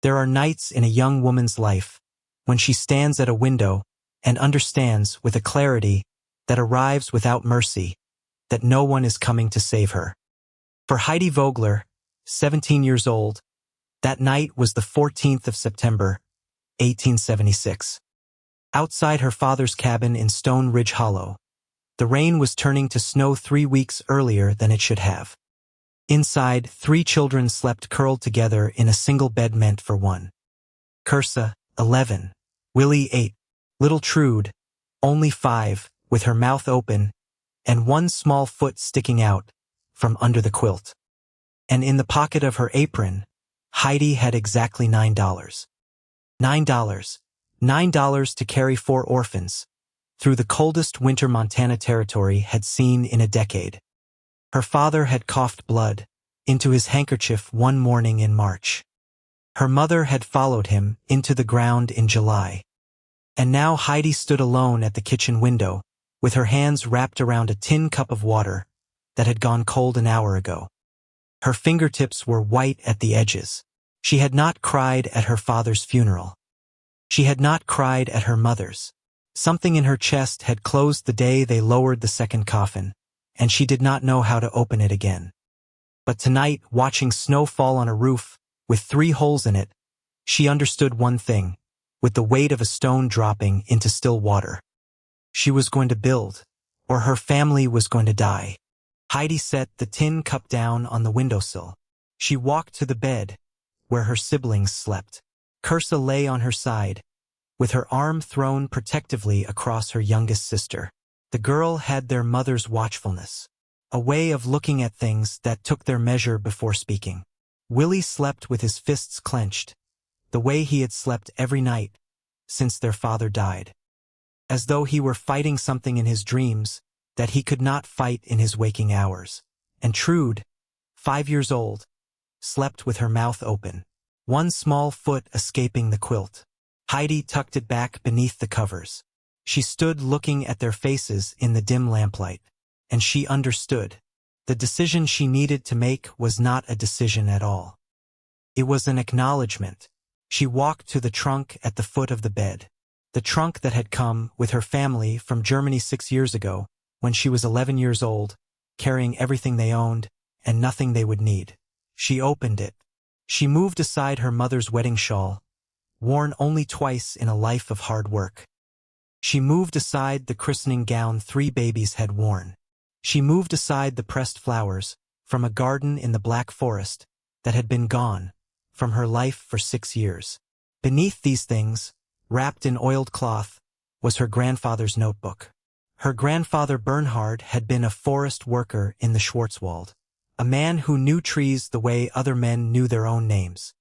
There are nights in a young woman's life when she stands at a window and understands with a clarity that arrives without mercy that no one is coming to save her. For Heidi Vogler, 17 years old, that night was the 14th of September, 1876. Outside her father's cabin in Stone Ridge Hollow, the rain was turning to snow 3 weeks earlier than it should have. Inside, 3 children slept curled together in a single bed meant for one. Cursa, 11, Willie, 8, little Trude, only 5, with her mouth open and one small foot sticking out from under the quilt. And in the pocket of her apron, Heidi had exactly $9. $9 to carry 4 orphans through the coldest winter Montana territory had seen in a decade. Her father had coughed blood into his handkerchief one morning in March. Her mother had followed him into the ground in July. And now Heidi stood alone at the kitchen window, with her hands wrapped around a tin cup of water that had gone cold an hour ago. Her fingertips were white at the edges. She had not cried at her father's funeral. She had not cried at her mother's. Something in her chest had closed the day they lowered the second coffin, and she did not know how to open it again. But tonight, watching snow fall on a roof with 3 holes in it, she understood one thing, with the weight of a stone dropping into still water. She was going to build, or her family was going to die. Heidi set the tin cup down on the windowsill. She walked to the bed, where her siblings slept. Cursa lay on her side, with her arm thrown protectively across her youngest sister. The girl had their mother's watchfulness, a way of looking at things that took their measure before speaking. Willie slept with his fists clenched, the way he had slept every night since their father died, as though he were fighting something in his dreams that he could not fight in his waking hours. And Trude, 5 years old, slept with her mouth open, one small foot escaping the quilt. Heidi tucked it back beneath the covers. She stood looking at their faces in the dim lamplight, and she understood. The decision she needed to make was not a decision at all. It was an acknowledgement. She walked to the trunk at the foot of the bed, the trunk that had come with her family from Germany 6 years ago, when she was 11 years old, carrying everything they owned and nothing they would need. She opened it. She moved aside her mother's wedding shawl, worn only twice in a life of hard work. She moved aside the christening gown 3 babies had worn. She moved aside the pressed flowers from a garden in the Black Forest that had been gone from her life for 6 years. Beneath these things, wrapped in oiled cloth, was her grandfather's notebook. Her grandfather Bernhard had been a forest worker in the Schwarzwald, a man who knew trees the way other men knew their own names.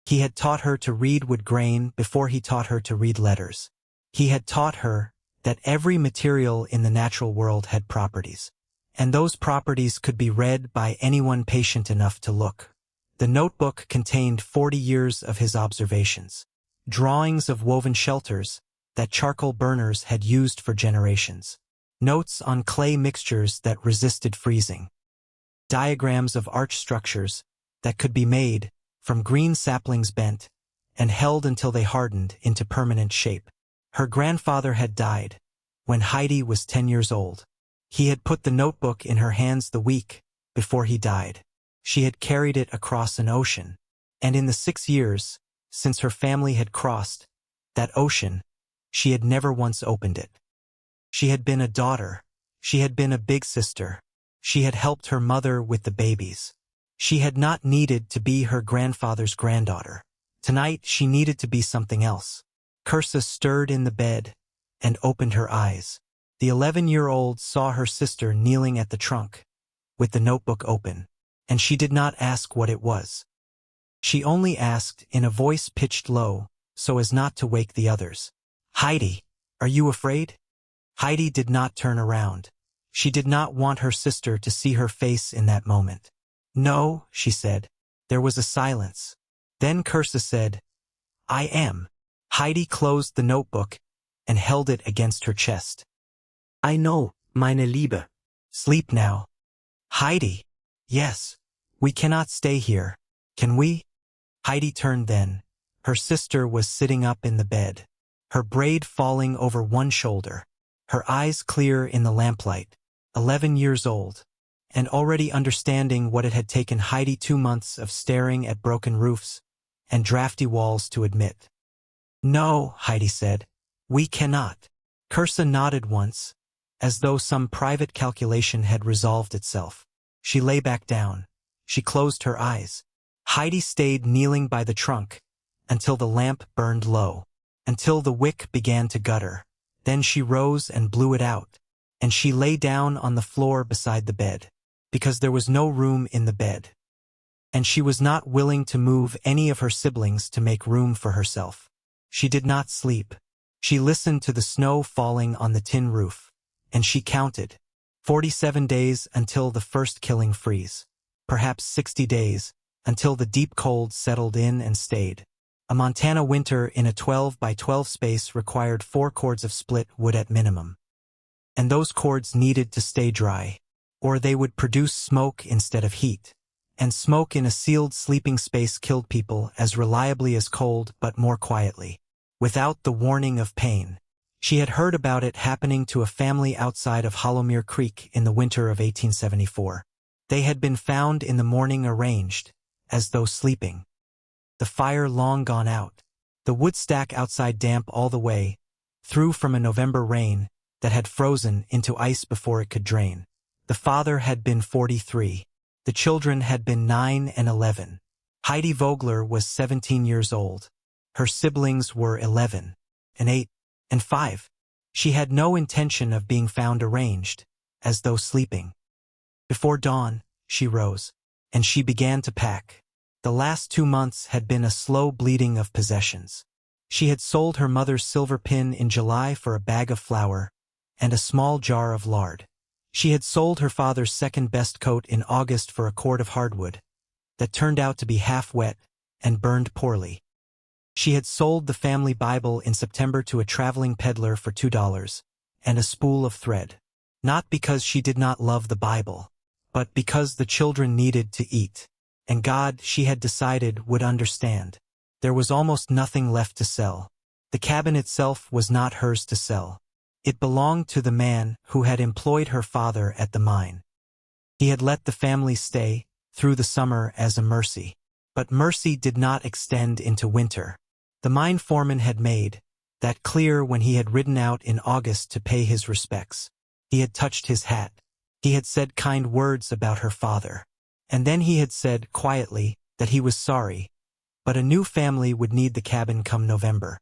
He had taught her to read wood grain before he taught her to read letters. He had taught her that every material in the natural world had properties, and those properties could be read by anyone patient enough to look. The notebook contained 40 years of his observations, drawings of woven shelters that charcoal burners had used for generations, notes on clay mixtures that resisted freezing, diagrams of arch structures that could be made from green saplings bent and held until they hardened into permanent shape. Her grandfather had died when Heidi was 10 years old. He had put the notebook in her hands the week before he died. She had carried it across an ocean, and in the 6 years since her family had crossed that ocean, she had never once opened it. She had been a daughter. She had been a big sister. She had helped her mother with the babies. She had not needed to be her grandfather's granddaughter. Tonight she needed to be something else. Cursa stirred in the bed and opened her eyes. The 11-year-old saw her sister kneeling at the trunk, with the notebook open, and she did not ask what it was. She only asked in a voice pitched low, so as not to wake the others, "Heidi, are you afraid?" Heidi did not turn around. She did not want her sister to see her face in that moment. "No," she said. There was a silence. Then Cursa said, "I am." Heidi closed the notebook and held it against her chest. "I know, meine Liebe. Sleep now." "Heidi." "Yes. We cannot stay here. Can we?" Heidi turned then, Her sister was sitting up in the bed, her braid falling over one shoulder, her eyes clear in the lamplight, 11 years old, and already understanding what it had taken Heidi 2 months of staring at broken roofs and drafty walls to admit. "No," Heidi said, "we cannot." Kirsa nodded once, as though some private calculation had resolved itself. She lay back down. She closed her eyes. Heidi stayed kneeling by the trunk until the lamp burned low, until the wick began to gutter. Then she rose and blew it out, and she lay down on the floor beside the bed, because there was no room in the bed. And she was not willing to move any of her siblings to make room for herself. She did not sleep. She listened to the snow falling on the tin roof, and she counted. 47 days until the first killing freeze. Perhaps 60 days, until the deep cold settled in and stayed. A Montana winter in a 12 by 12 space required 4 cords of split wood at minimum. And those cords needed to stay dry, or they would produce smoke instead of heat. And smoke in a sealed sleeping space killed people as reliably as cold, but more quietly, without the warning of pain. She had heard about it happening to a family outside of Hollowmere Creek in the winter of 1874. They had been found in the morning arranged, as though sleeping. The fire long gone out. The wood stack outside damp all the way, through from a November rain that had frozen into ice before it could drain. The father had been 43. The children had been 9 and 11. Heidi Vogler was 17 years old. Her siblings were 11, and 8, and 5. She had no intention of being found arranged, as though sleeping. Before dawn, she rose, and she began to pack. The last 2 months had been a slow bleeding of possessions. She had sold her mother's silver pin in July for a bag of flour and a small jar of lard. She had sold her father's second-best coat in August for a cord of hardwood that turned out to be half wet and burned poorly. She had sold the family Bible in September to a traveling peddler for $2 and a spool of thread. Not because she did not love the Bible, but because the children needed to eat. And God, she had decided, would understand. There was almost nothing left to sell. The cabin itself was not hers to sell. It belonged to the man who had employed her father at the mine. He had let the family stay through the summer as a mercy. But mercy did not extend into winter. The mine foreman had made that clear when he had ridden out in August to pay his respects. He had touched his hat. He had said kind words about her father. And then he had said quietly that he was sorry, but a new family would need the cabin come November.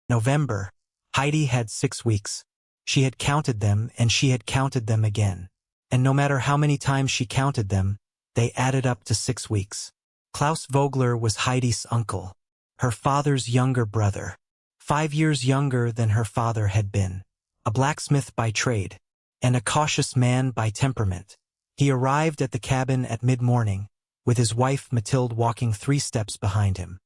November. Heidi had 6 weeks. She had counted them, and she had counted them again. And no matter how many times she counted them, they added up to 6 weeks. Klaus Vogler was Heidi's uncle, her father's younger brother, 5 years younger than her father had been, a blacksmith by trade, and a cautious man by temperament. He arrived at the cabin at mid-morning, with his wife Mathilde walking 3 steps behind him,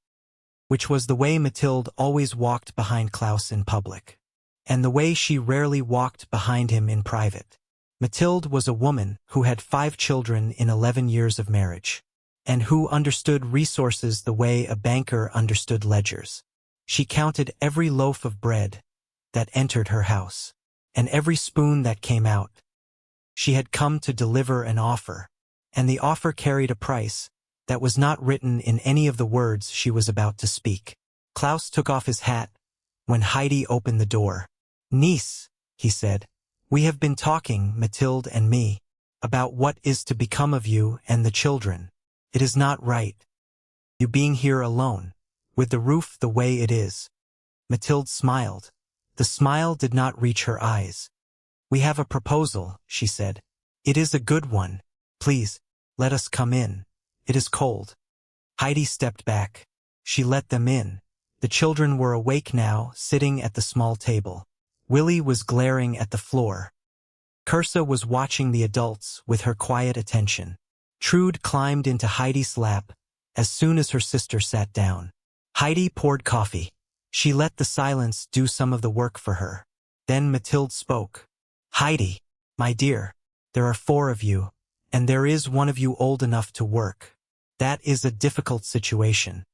which was the way Mathilde always walked behind Klaus in public, and the way she rarely walked behind him in private. Mathilde was a woman who had 5 children in 11 years of marriage, and who understood resources the way a banker understood ledgers. She counted every loaf of bread that entered her house, and every spoon that came out. She had come to deliver an offer, and the offer carried a price that was not written in any of the words she was about to speak. Klaus took off his hat when Heidi opened the door. "Niece," he said, "we have been talking, Mathilde and me, about what is to become of you and the children. It is not right, you being here alone, with the roof the way it is." Mathilde smiled. The smile did not reach her eyes. "We have a proposal," she said. "It is a good one. Please, let us come in. It is cold." Heidi stepped back. She let them in. The children were awake now, sitting at the small table. Willie was glaring at the floor. Kirsa was watching the adults with her quiet attention. Trude climbed into Heidi's lap as soon as her sister sat down. Heidi poured coffee. She let the silence do some of the work for her. Then Mathilde spoke. "Heidi, my dear, there are 4 of you, and there is one of you old enough to work. That is a difficult situation.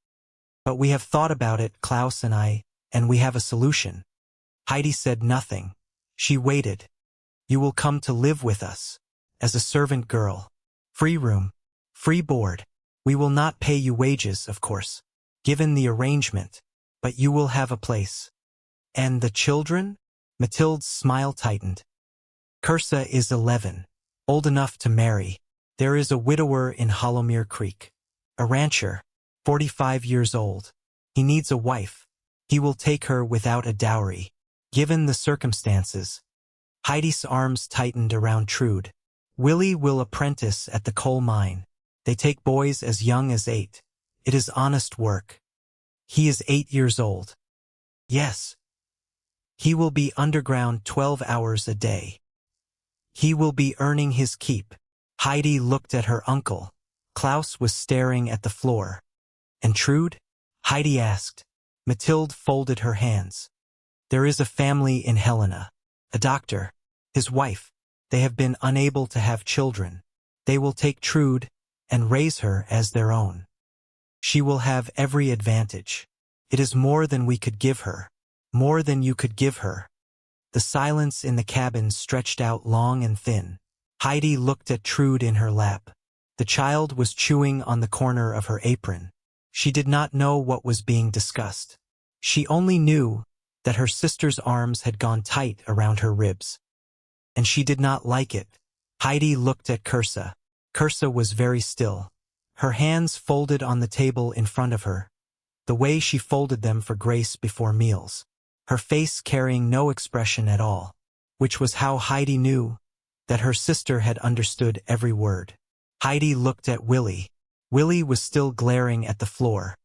But we have thought about it, Klaus and I, and we have a solution. Heidi said nothing. She waited. You will come to live with us. As a servant girl. Free room. Free board. We will not pay you wages, of course, given the arrangement, but you will have a place. And the children? Mathilde's smile tightened. Kursa is 11. Old enough to marry. There is a widower in Hollowmere Creek. A rancher. 45 years old. He needs a wife. He will take her without a dowry. Given the circumstances. Heidi's arms tightened around Trude. Willie will apprentice at the coal mine. They take boys as young as 8. It is honest work. He is 8 years old. Yes. He will be underground 12 hours a day. He will be earning his keep. Heidi looked at her uncle. Klaus was staring at the floor. And Trude? Heidi asked. Mathilde folded her hands. There is a family in Helena. A doctor. His wife. They have been unable to have children. They will take Trude and raise her as their own. She will have every advantage. It is more than we could give her. More than you could give her. The silence in the cabin stretched out long and thin. Heidi looked at Trude in her lap. The child was chewing on the corner of her apron. She did not know what was being discussed. She only knew that her sister's arms had gone tight around her ribs. And she did not like it. Heidi looked at Kursa. Kursa was very still. Her hands folded on the table in front of her, the way she folded them for grace before meals. Her face carrying no expression at all, which was how Heidi knew that her sister had understood every word. Heidi looked at Willie. Willie was still glaring at the floor.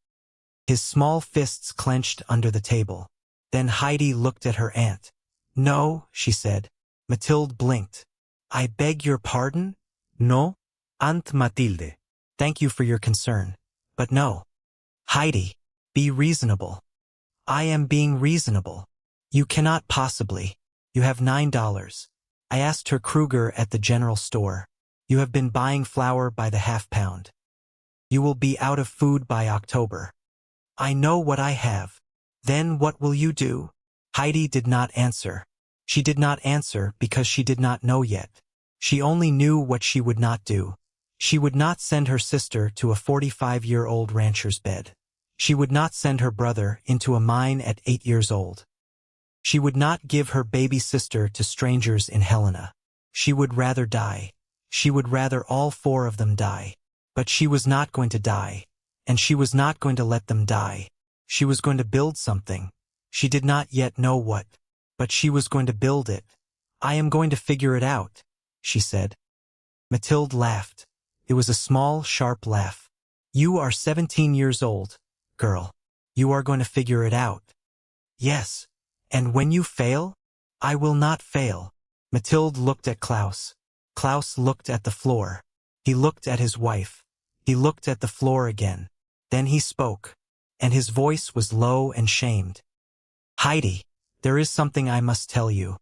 His small fists clenched under the table. Then Heidi looked at her aunt. No, she said. Mathilde blinked. I beg your pardon? No? Aunt Mathilde. Thank you for your concern. But no. Heidi, be reasonable. I am being reasonable. You cannot possibly. You have $9. I asked her Kruger at the general store. You have been buying flour by the half-pound. You will be out of food by October. I know what I have. Then what will you do? Heidi did not answer. She did not answer because she did not know yet. She only knew what she would not do. She would not send her sister to a 45-year-old rancher's bed. She would not send her brother into a mine at 8 years old. She would not give her baby sister to strangers in Helena. She would rather die. She would rather all 4 of them die. But she was not going to die. And she was not going to let them die. She was going to build something. She did not yet know what. But she was going to build it. I am going to figure it out, she said. Mathilde laughed. It was a small, sharp laugh. You are 17 years old, girl. You are going to figure it out. Yes. And when you fail? I will not fail. Mathilde looked at Klaus. Klaus looked at the floor. He looked at his wife. He looked at the floor again. Then he spoke. And his voice was low and shamed. Heidi, there is something I must tell you.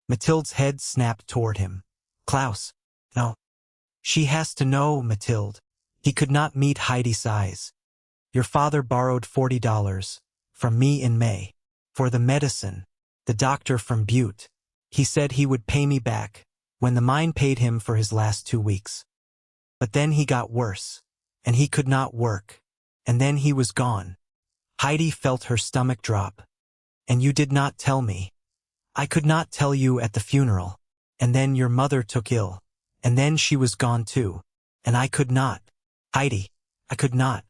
Mathilde's head snapped toward him. Klaus. No. She has to know, Mathilde. He could not meet Heidi's eyes. Your father borrowed $40 from me in May. For the medicine. The doctor from Butte. He said he would pay me back when the mine paid him for his last 2 weeks. But then he got worse. And he could not work. And then he was gone. Heidi felt her stomach drop. And you did not tell me. I could not tell you at the funeral. And then your mother took ill. And then she was gone too. And I could not. Heidi, I could not.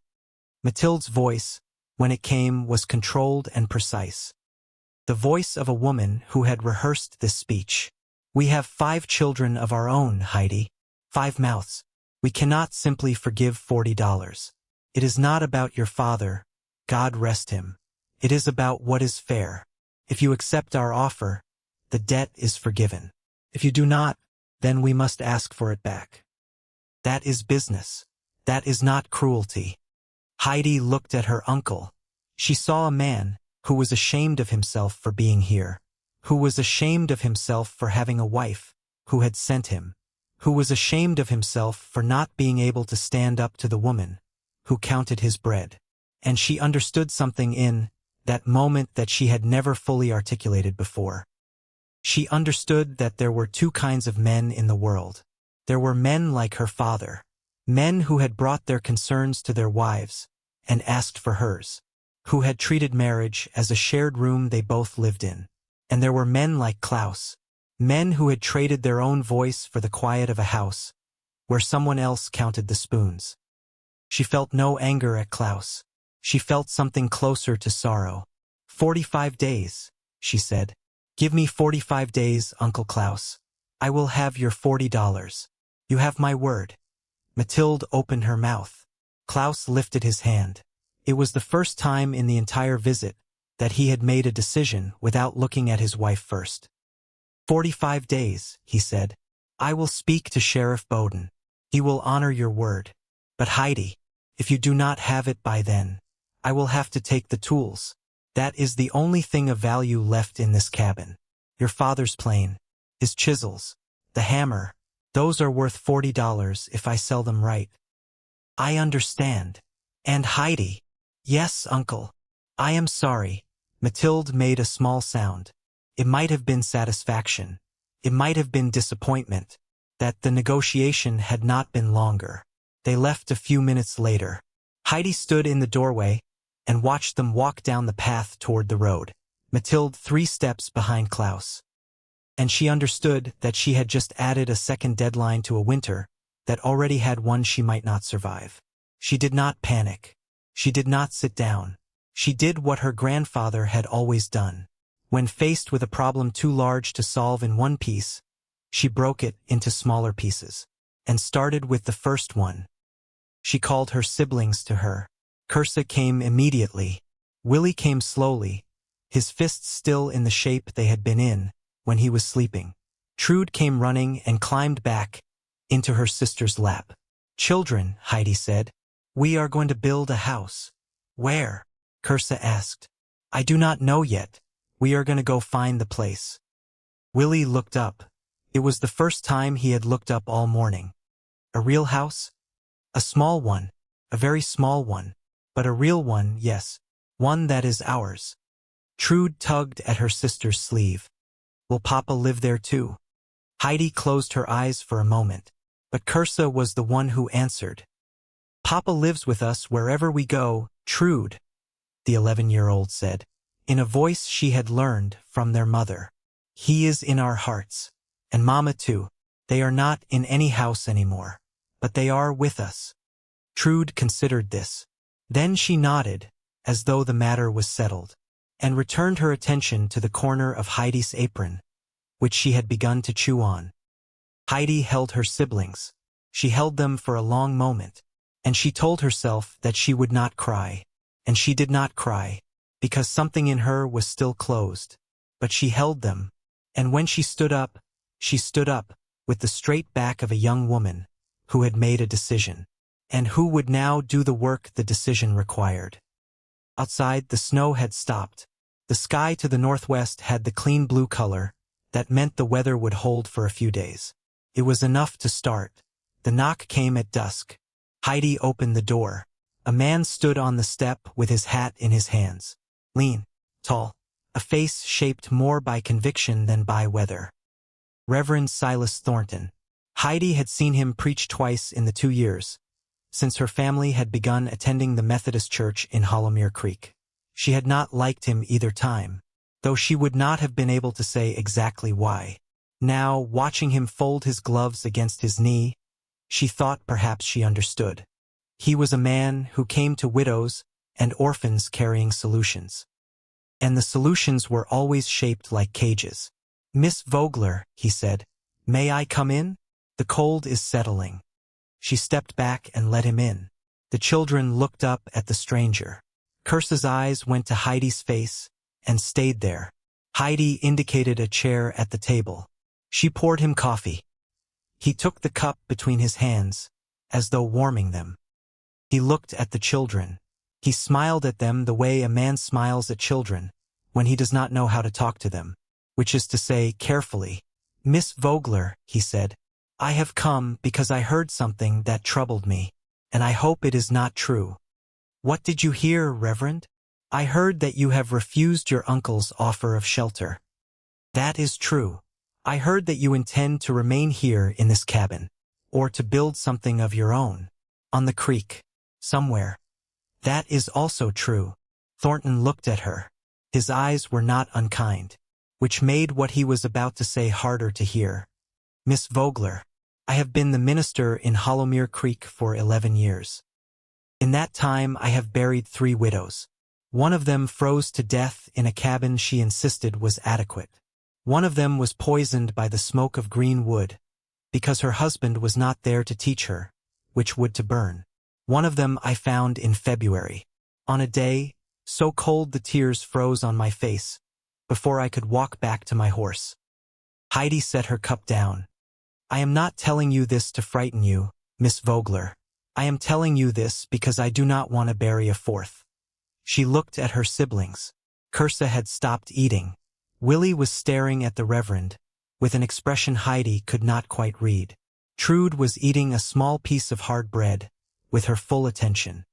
Mathilde's voice, when it came, was controlled and precise. The voice of a woman who had rehearsed this speech. We have 5 children of our own, Heidi. 5 mouths. We cannot simply forgive $40. It is not about your father, God rest him. It is about what is fair. If you accept our offer, the debt is forgiven. If you do not, then we must ask for it back. That is business. That is not cruelty. Heidi looked at her uncle. She saw a man who was ashamed of himself for being here, who was ashamed of himself for having a wife who had sent him, who was ashamed of himself for not being able to stand up to the woman who counted his bread. and she understood something in that moment that she had never fully articulated before. She understood that there were two kinds of men in the world. There were men like her father, men who had brought their concerns to their wives and asked for hers, who had treated marriage as a shared room they both lived in. And there were men like Klaus, men who had traded their own voice for the quiet of a house where someone else counted the spoons. She felt no anger at Klaus. She felt something closer to sorrow. 45 days, she said. Give me 45 days, Uncle Klaus. I will have your $40. You have my word. Mathilde opened her mouth. Klaus lifted his hand. It was the first time in the entire visit that he had made a decision without looking at his wife first. 45 days, he said. I will speak to Sheriff Bowden. He will honor your word. But Heidi, if you do not have it by then, I will have to take the tools. That is the only thing of value left in this cabin. Your father's plane, his chisels, the hammer, those are worth $40 if I sell them right. I understand. And Heidi, yes, uncle. I am sorry. Mathilde made a small sound. It might have been satisfaction. It might have been disappointment that the negotiation had not been longer. They left a few minutes later. Heidi stood in the doorway and watched them walk down the path toward the road, Mathilde 3 steps behind Klaus. And she understood that she had just added a second deadline to a winter that already had one she might not survive. She did not panic. She did not sit down. She did what her grandfather had always done. When faced with a problem too large to solve in one piece, she broke it into smaller pieces and started with the first one. She called her siblings to her. Kursa came immediately. Willie came slowly, his fists still in the shape they had been in when he was sleeping. Trude came running and climbed back into her sister's lap. Children, Heidi said, we are going to build a house. Where? Kursa asked. I do not know yet. We are going to go find the place. Willie looked up. It was the first time he had looked up all morning. A real house? A small one, a very small one, but a real one, yes, one that is ours. Trude tugged at her sister's sleeve. Will Papa live there too? Heidi closed her eyes for a moment, but Kursa was the one who answered. Papa lives with us wherever we go, Trude, the 11-year-old said, in a voice she had learned from their mother. He is in our hearts. And Mama too. They are not in any house anymore, but they are with us. Trude considered this. Then she nodded, as though the matter was settled, and returned her attention to the corner of Heidi's apron, which she had begun to chew on. Heidi held her siblings. She held them for a long moment, and she told herself that she would not cry. And she did not cry, because something in her was still closed. But she held them, and when she stood up with the straight back of a young woman who had made a decision, and who would now do the work the decision required. Outside, the snow had stopped. The sky to the northwest had the clean blue color that meant the weather would hold for a few days. It was enough to start. The knock came at dusk. Heidi opened the door. A man stood on the step with his hat in his hands. Lean, tall, a face shaped more by conviction than by weather. Reverend Silas Thornton. Heidi had seen him preach twice in the 2 years since her family had begun attending the Methodist Church in Hollowmere Creek. She had not liked him either time, though she would not have been able to say exactly why. Now, watching him fold his gloves against his knee, she thought perhaps she understood. He was a man who came to widows and orphans carrying solutions. And the solutions were always shaped like cages. Miss Vogler, he said, may I come in? The cold is settling. She stepped back and let him in. The children looked up at the stranger. Kursa's eyes went to Heidi's face and stayed there. Heidi indicated a chair at the table. She poured him coffee. He took the cup between his hands, as though warming them. He looked at the children. He smiled at them the way a man smiles at children when he does not know how to talk to them, which is to say carefully. Miss Vogler, he said, I have come because I heard something that troubled me, and I hope it is not true. What did you hear, Reverend? I heard that you have refused your uncle's offer of shelter. That is true. I heard that you intend to remain here in this cabin, or to build something of your own, on the creek, somewhere. That is also true. Thornton looked at her. His eyes were not unkind, which made what he was about to say harder to hear. Miss Vogler, I have been the minister in Hollowmere Creek for 11 years. In that time I have buried 3 widows. One of them froze to death in a cabin she insisted was adequate. One of them was poisoned by the smoke of green wood, because her husband was not there to teach her which wood to burn. One of them I found in February, on a day so cold the tears froze on my face, before I could walk back to my horse. Heidi set her cup down. I am not telling you this to frighten you, Miss Vogler. I am telling you this because I do not want to bury a 4th. She looked at her siblings. Kirsa had stopped eating. Willie was staring at the Reverend, with an expression Heidi could not quite read. Trude was eating a small piece of hard bread, with her full attention.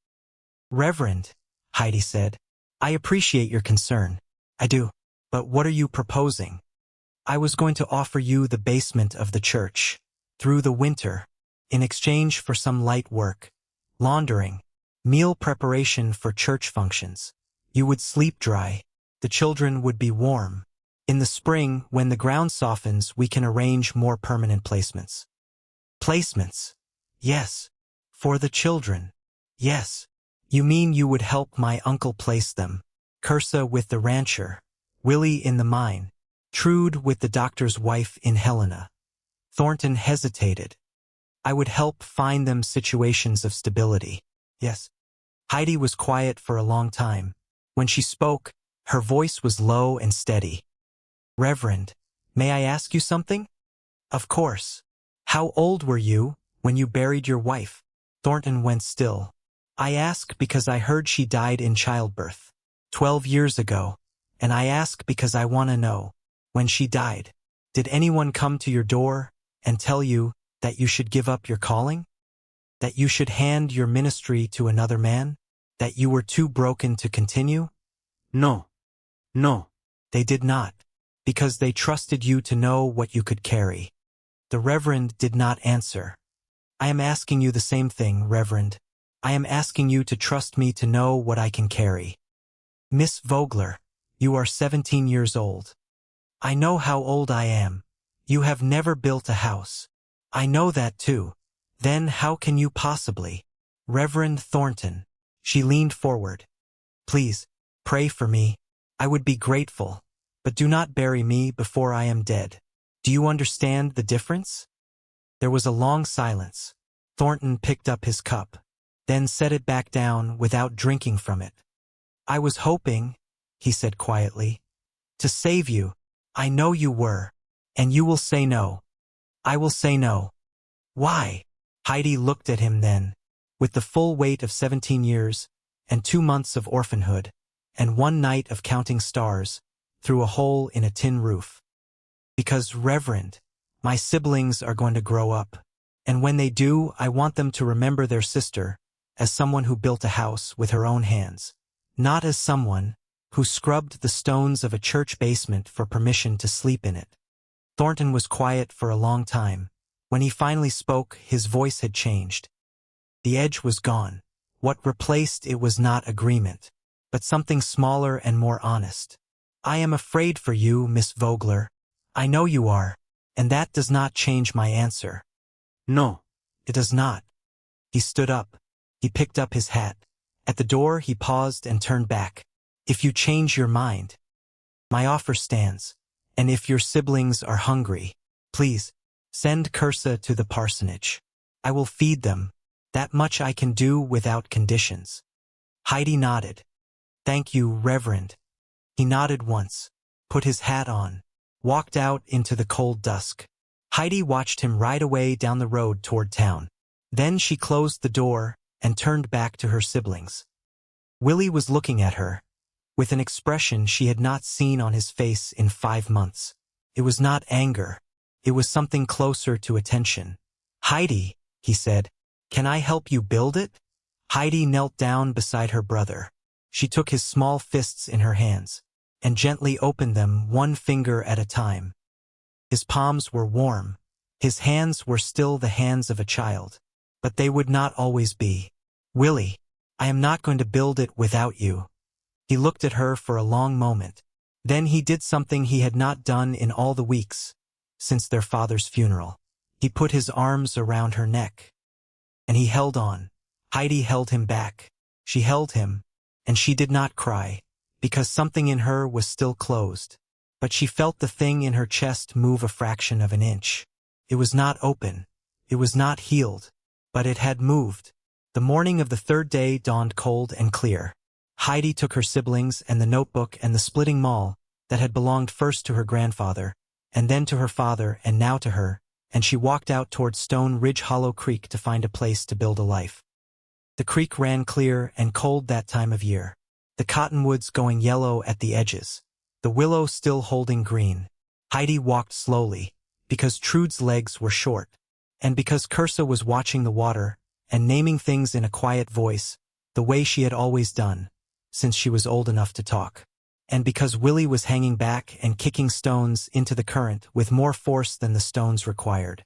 Reverend, Heidi said, I appreciate your concern. I do. But what are you proposing? I was going to offer you the basement of the church, through the winter, in exchange for some light work, laundering, meal preparation for church functions. You would sleep dry. The children would be warm. In the spring, when the ground softens, we can arrange more permanent placements. Placements? Yes. For the children? Yes. You mean you would help my uncle place them? Kirsa with the rancher, Willie in the mine, Trude with the doctor's wife in Helena. Thornton hesitated. I would help find them situations of stability. Yes. Heidi was quiet for a long time. When she spoke, her voice was low and steady. Reverend, may I ask you something? Of course. How old were you when you buried your wife? Thornton went still. I ask because I heard she died in childbirth 12 years ago, and I ask because I want to know, when she died, did anyone come to your door and tell you that you should give up your calling? That you should hand your ministry to another man? That you were too broken to continue? No. No. They did not, because they trusted you to know what you could carry. The Reverend did not answer. I am asking you the same thing, Reverend. I am asking you to trust me to know what I can carry. Miss Vogler, you are 17 years old. I know how old I am. You have never built a house. I know that too. Then how can you possibly? Reverend Thornton. She leaned forward. Please, pray for me. I would be grateful, but do not bury me before I am dead. Do you understand the difference? There was a long silence. Thornton picked up his cup, then set it back down without drinking from it. I was hoping, he said quietly, to save you. I know you were, and you will say no. I will say no. Why? Heidi looked at him then, with the full weight of 17 years, and 2 months of orphanhood, and 1 night of counting stars, through a hole in a tin roof. Because, Reverend, my siblings are going to grow up, and when they do, I want them to remember their sister as someone who built a house with her own hands, not as someone who scrubbed the stones of a church basement for permission to sleep in it. Thornton was quiet for a long time. When he finally spoke, his voice had changed. The edge was gone. What replaced it was not agreement, but something smaller and more honest. I am afraid for you, Miss Vogler. I know you are, and that does not change my answer. No, it does not. He stood up. He picked up his hat. At the door he paused and turned back. If you change your mind, my offer stands. And if your siblings are hungry, please, send Kirsa to the parsonage. I will feed them. That much I can do without conditions. Heidi nodded. Thank you, Reverend. He nodded once, put his hat on, walked out into the cold dusk. Heidi watched him ride away down the road toward town. Then she closed the door and turned back to her siblings. Willie was looking at her, with an expression she had not seen on his face in 5 months. It was not anger. It was something closer to attention. Heidi, he said, can I help you build it? Heidi knelt down beside her brother. She took his small fists in her hands and gently opened them one finger at a time. His palms were warm. His hands were still the hands of a child. But they would not always be. Willie, I am not going to build it without you. He looked at her for a long moment. Then he did something he had not done in all the weeks since their father's funeral. He put his arms around her neck. And he held on. Heidi held him back. She held him, and she did not cry, because something in her was still closed. But she felt the thing in her chest move a fraction of an inch. It was not open. It was not healed. But it had moved. The morning of the third day dawned cold and clear. Heidi took her siblings and the notebook and the splitting maul that had belonged first to her grandfather, and then to her father and now to her, and she walked out toward Stone Ridge Hollow Creek to find a place to build a life. The creek ran clear and cold that time of year, the cottonwoods going yellow at the edges, the willow still holding green. Heidi walked slowly, because Trude's legs were short, and because Kirsa was watching the water and naming things in a quiet voice, the way she had always done, since she was old enough to talk. And because Willie was hanging back and kicking stones into the current with more force than the stones required.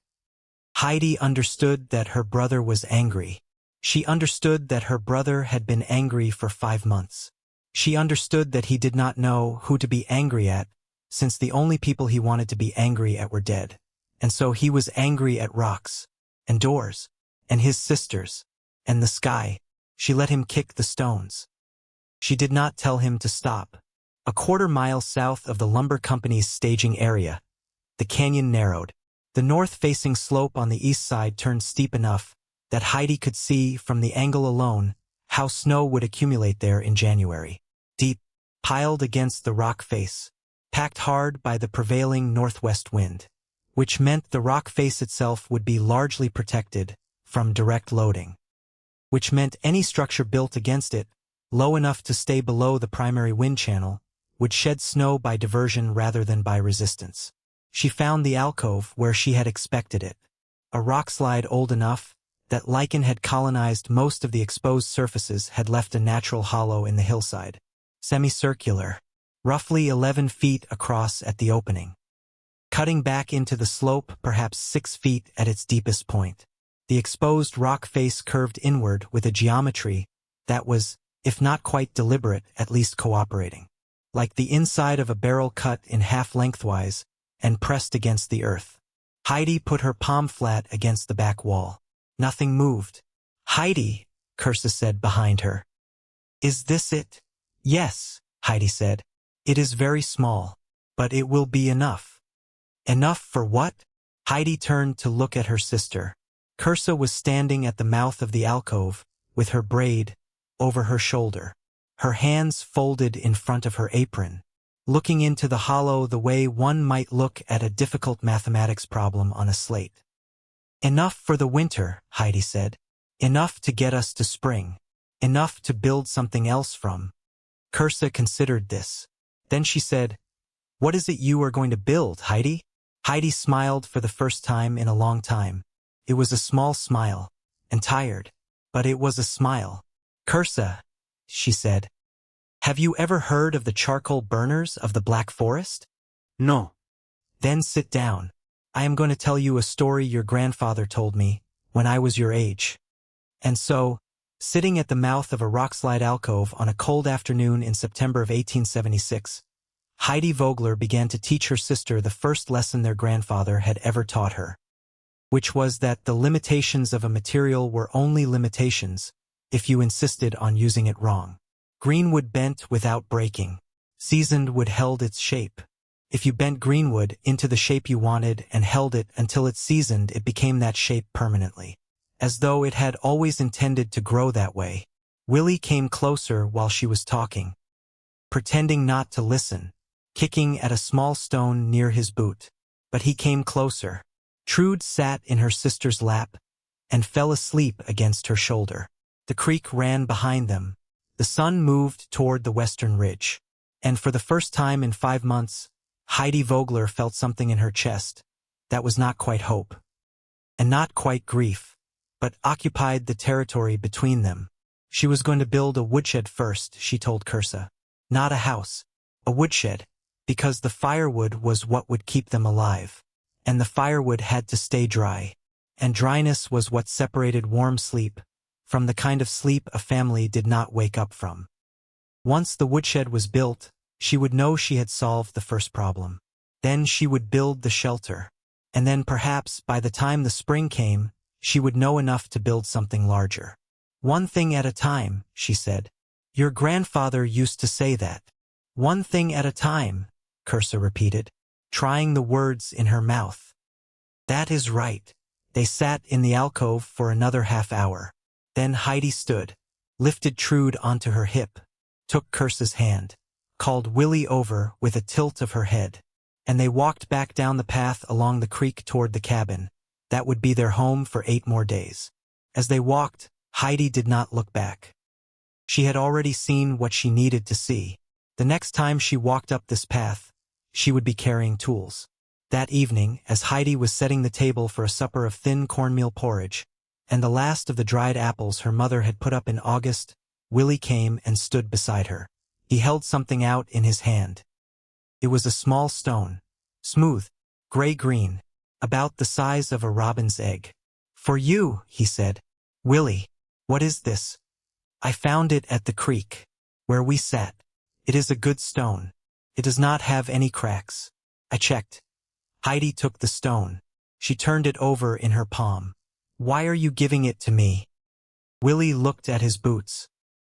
Heidi understood that her brother was angry. She understood that her brother had been angry for 5 months. She understood that he did not know who to be angry at, since the only people he wanted to be angry at were dead. And so he was angry at rocks, and doors, and his sisters, and the sky. She let him kick the stones. She did not tell him to stop. A quarter-mile south of the lumber company's staging area, the canyon narrowed. The north-facing slope on the east side turned steep enough that Heidi could see from the angle alone how snow would accumulate there in January. Deep, piled against the rock face, packed hard by the prevailing northwest wind, which meant the rock face itself would be largely protected from direct loading, which meant any structure built against it, low enough to stay below the primary wind channel, would shed snow by diversion rather than by resistance. She found the alcove where she had expected it, a rockslide old enough that lichen had colonized most of the exposed surfaces had left a natural hollow in the hillside, semicircular, roughly 11 feet across at the opening, cutting back into the slope perhaps 6 feet at its deepest point. The exposed rock face curved inward with a geometry that was, if not quite deliberate, at least cooperating, like the inside of a barrel cut in half lengthwise and pressed against the earth. Heidi put her palm flat against the back wall. Nothing moved. Heidi, Kirsa said behind her. Is this it? Yes, Heidi said. It is very small, but it will be enough. Enough for what? Heidi turned to look at her sister. Kirsa was standing at the mouth of the alcove, with her braid over her shoulder, her hands folded in front of her apron, looking into the hollow the way one might look at a difficult mathematics problem on a slate. Enough for the winter, Heidi said. Enough to get us to spring. Enough to build something else from. Kirsa considered this. Then she said, What is it you are going to build, Heidi? Heidi smiled for the first time in a long time. It was a small smile, and tired, but it was a smile. Kirsa, she said, have you ever heard of the charcoal burners of the Black Forest? No. Then sit down. I am going to tell you a story your grandfather told me when I was your age. And so, sitting at the mouth of a rockslide alcove on a cold afternoon in September of 1876, Heidi Vogler began to teach her sister the first lesson their grandfather had ever taught her, which was that the limitations of a material were only limitations if you insisted on using it wrong. Greenwood bent without breaking. Seasoned wood held its shape. If you bent greenwood into the shape you wanted and held it until it seasoned, it became that shape permanently, as though it had always intended to grow that way. Willie came closer while she was talking, pretending not to listen, kicking at a small stone near his boot. But he came closer. Trude sat in her sister's lap and fell asleep against her shoulder. The creek ran behind them. The sun moved toward the western ridge. And for the first time in 5 months, Heidi Vogler felt something in her chest that was not quite hope, and not quite grief, but occupied the territory between them. She was going to build a woodshed first, she told Kursa. Not a house. A woodshed, because the firewood was what would keep them alive. And the firewood had to stay dry. And dryness was what separated warm sleep from the kind of sleep a family did not wake up from. Once the woodshed was built, she would know she had solved the first problem. Then she would build the shelter. And then perhaps, by the time the spring came, she would know enough to build something larger. One thing at a time, she said. Your grandfather used to say that. One thing at a time, Kursa repeated, trying the words in her mouth. That is right. They sat in the alcove for another half-hour. Then Heidi stood, lifted Trude onto her hip, took Kursa's hand, called Willie over with a tilt of her head, and they walked back down the path along the creek toward the cabin. That would be their home for 8 more days. As they walked, Heidi did not look back. She had already seen what she needed to see. The next time she walked up this path, she would be carrying tools. That evening, as Heidi was setting the table for a supper of thin cornmeal porridge, and the last of the dried apples her mother had put up in August, Willie came and stood beside her. He held something out in his hand. It was a small stone, smooth, gray-green, about the size of a robin's egg. For you, he said. Willie, what is this? I found it at the creek, where we sat. It is a good stone. It does not have any cracks. I checked. Heidi took the stone. She turned it over in her palm. Why are you giving it to me? Willie looked at his boots.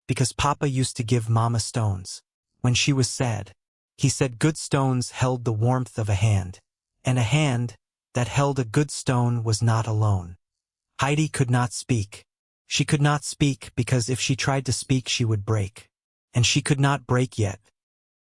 Because Papa used to give Mama stones. When she was sad. He said good stones held the warmth of a hand. And a hand that held a good stone was not alone. Heidi could not speak. She could not speak because if she tried to speak she would break. And she could not break yet.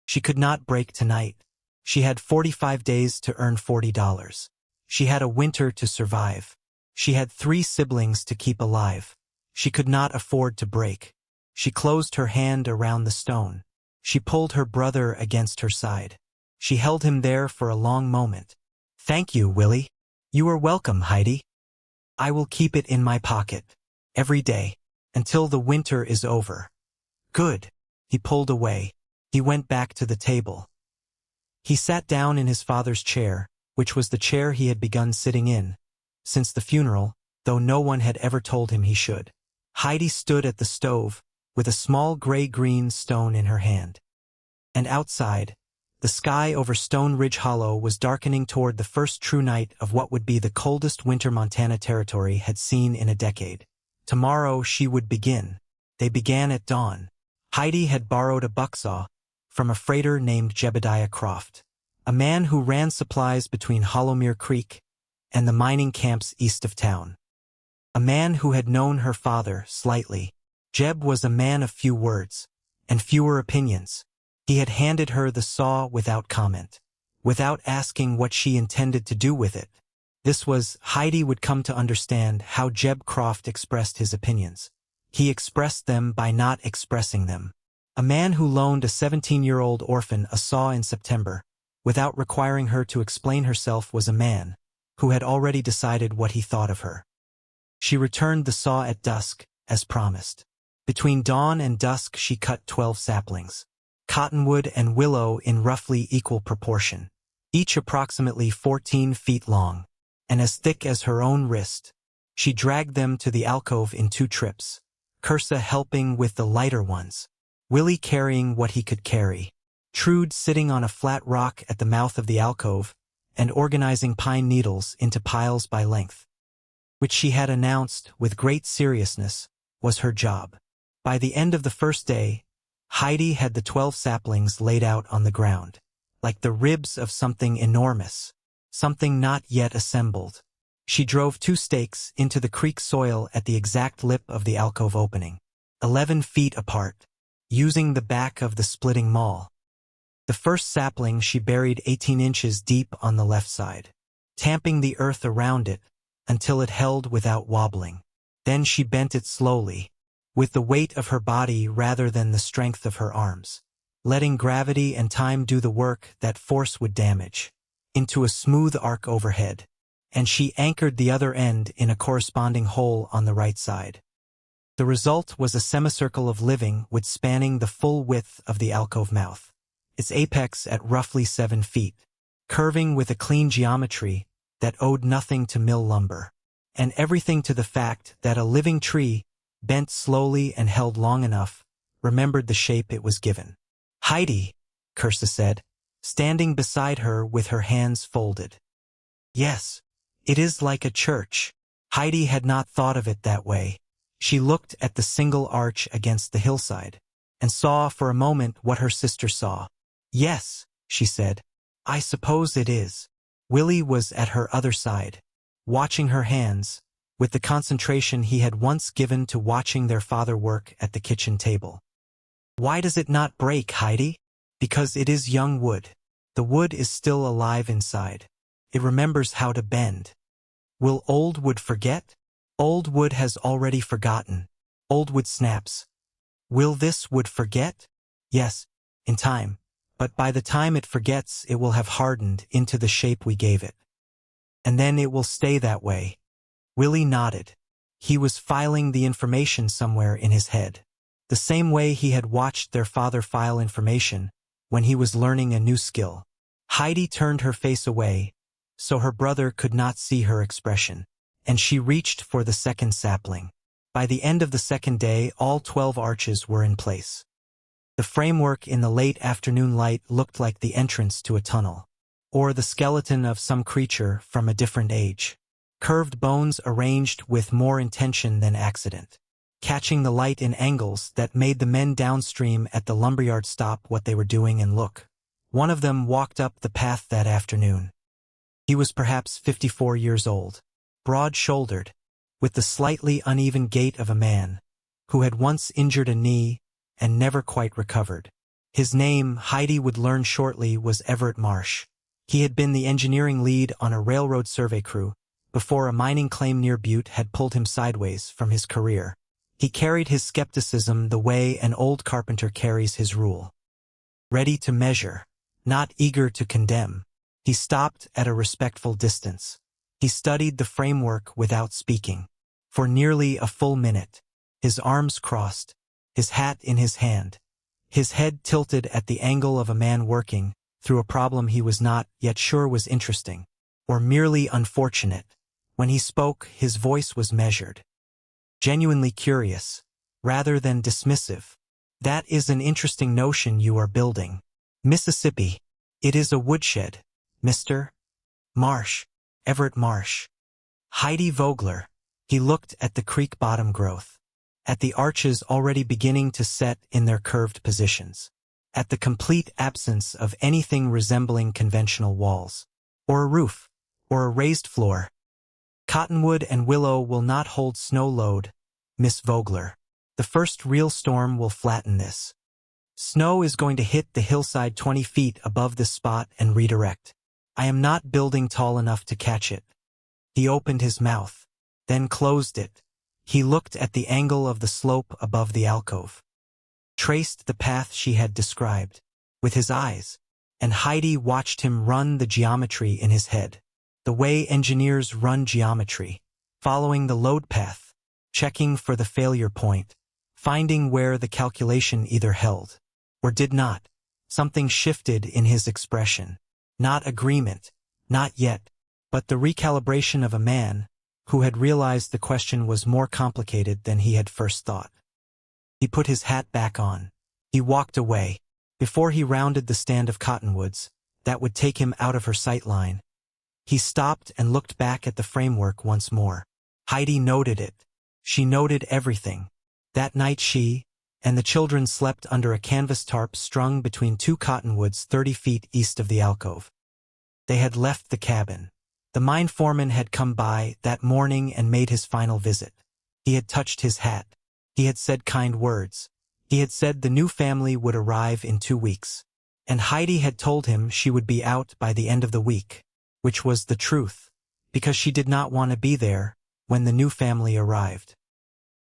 She could not break tonight. She had 45 days to earn $40. She had a winter to survive. She had 3 siblings to keep alive. She could not afford to break. She closed her hand around the stone. She pulled her brother against her side. She held him there for a long moment. Thank you, Willie. You are welcome, Heidi. I will keep it in my pocket. Every day. Until the winter is over. Good. He pulled away. He went back to the table. He sat down in his father's chair, which was the chair he had begun sitting in, since the funeral, though no one had ever told him he should. Heidi stood at the stove, with a small gray-green stone in her hand. And outside, the sky over Stone Ridge Hollow was darkening toward the first true night of what would be the coldest winter Montana Territory had seen in a decade. Tomorrow she would begin. They began at dawn. Heidi had borrowed a bucksaw from a freighter named Jebediah Croft, a man who ran supplies between Hollowmere Creek and the mining camps east of town. A man who had known her father slightly. Jeb was a man of few words and fewer opinions. He had handed her the saw without comment, without asking what she intended to do with it. This was, Heidi would come to understand how Jeb Croft expressed his opinions. He expressed them by not expressing them. A man who loaned a 17-year-old orphan a saw in September, without requiring her to explain herself, was a man who had already decided what he thought of her. She returned the saw at dusk, as promised. Between dawn and dusk she cut 12 saplings, cottonwood and willow in roughly equal proportion, each approximately 14 feet long, and as thick as her own wrist. She dragged them to the alcove in 2 trips, Kursa helping with the lighter ones, Willie carrying what he could carry, Trude sitting on a flat rock at the mouth of the alcove and organizing pine needles into piles by length, which she had announced with great seriousness was her job. By the end of the first day, Heidi had the 12 saplings laid out on the ground, like the ribs of something enormous, something not yet assembled. She drove 2 stakes into the creek soil at the exact lip of the alcove opening, 11 feet apart, using the back of the splitting maul. The first sapling she buried 18 inches deep on the left side, tamping the earth around it until it held without wobbling. Then she bent it slowly, with the weight of her body rather than the strength of her arms, letting gravity and time do the work that force would damage, into a smooth arc overhead, and she anchored the other end in a corresponding hole on the right side. The result was a semicircle of living wood spanning the full width of the alcove mouth, its apex at roughly 7 feet, curving with a clean geometry that owed nothing to mill lumber, and everything to the fact that a living tree, bent slowly and held long enough, remembered the shape it was given. "Heidi," Kirsta said, standing beside her with her hands folded. "Yes, it is like a church." Heidi had not thought of it that way. She looked at the single arch against the hillside, and saw for a moment what her sister saw. "Yes," she said, "I suppose it is." Willie was at her other side, watching her hands, with the concentration he had once given to watching their father work at the kitchen table. "Why does it not break, Heidi?" "Because it is young wood. The wood is still alive inside. It remembers how to bend." "Will old wood forget?" "Old wood has already forgotten. Old wood snaps." "Will this wood forget?" "Yes, in time. But by the time it forgets, it will have hardened into the shape we gave it. And then it will stay that way." Willie nodded. He was filing the information somewhere in his head, the same way he had watched their father file information when he was learning a new skill. Heidi turned her face away, so her brother could not see her expression, and she reached for the second sapling. By the end of the second day, all 12 arches were in place. The framework in the late afternoon light looked like the entrance to a tunnel, or the skeleton of some creature from a different age. Curved bones arranged with more intention than accident, catching the light in angles that made the men downstream at the lumberyard stop what they were doing and look. One of them walked up the path that afternoon. He was perhaps 54 years old, broad-shouldered, with the slightly uneven gait of a man who had once injured a knee and never quite recovered. His name, Heidi would learn shortly, was Everett Marsh. He had been the engineering lead on a railroad survey crew before a mining claim near Butte had pulled him sideways from his career. He carried his skepticism the way an old carpenter carries his rule. Ready to measure, not eager to condemn. He stopped at a respectful distance. He studied the framework without speaking. For nearly a full minute, his arms crossed, his hat in his hand, his head tilted at the angle of a man working through a problem he was not yet sure was interesting, or merely unfortunate. When he spoke, his voice was measured, genuinely curious, rather than dismissive. "That is an interesting notion you are building. Mississippi. It is a woodshed, Mr. Marsh." "Everett Marsh." "Heidi Vogler." He looked at the creek bottom growth, at the arches already beginning to set in their curved positions, at the complete absence of anything resembling conventional walls, or a roof, or a raised floor. "Cottonwood and willow will not hold snow load, Miss Vogler. The first real storm will flatten this. Snow is going to hit the hillside 20 feet above this spot and redirect. I am not building tall enough to catch it." He opened his mouth, then closed it. He looked at the angle of the slope above the alcove, traced the path she had described with his eyes, and Heidi watched him run the geometry in his head, the way engineers run geometry, following the load path, checking for the failure point, finding where the calculation either held or did not. Something shifted in his expression. Not agreement, not yet, but the recalibration of a man who had realized the question was more complicated than he had first thought. He put his hat back on. He walked away. Before he rounded the stand of cottonwoods that would take him out of her sight line, he stopped and looked back at the framework once more. Heidi noted it. She noted everything. That night she and the children slept under a canvas tarp strung between 2 cottonwoods 30 feet east of the alcove. They had left the cabin. The mine foreman had come by that morning and made his final visit. He had touched his hat. He had said kind words. He had said the new family would arrive in 2 weeks. And Heidi had told him she would be out by the end of the week, which was the truth, because she did not want to be there when the new family arrived.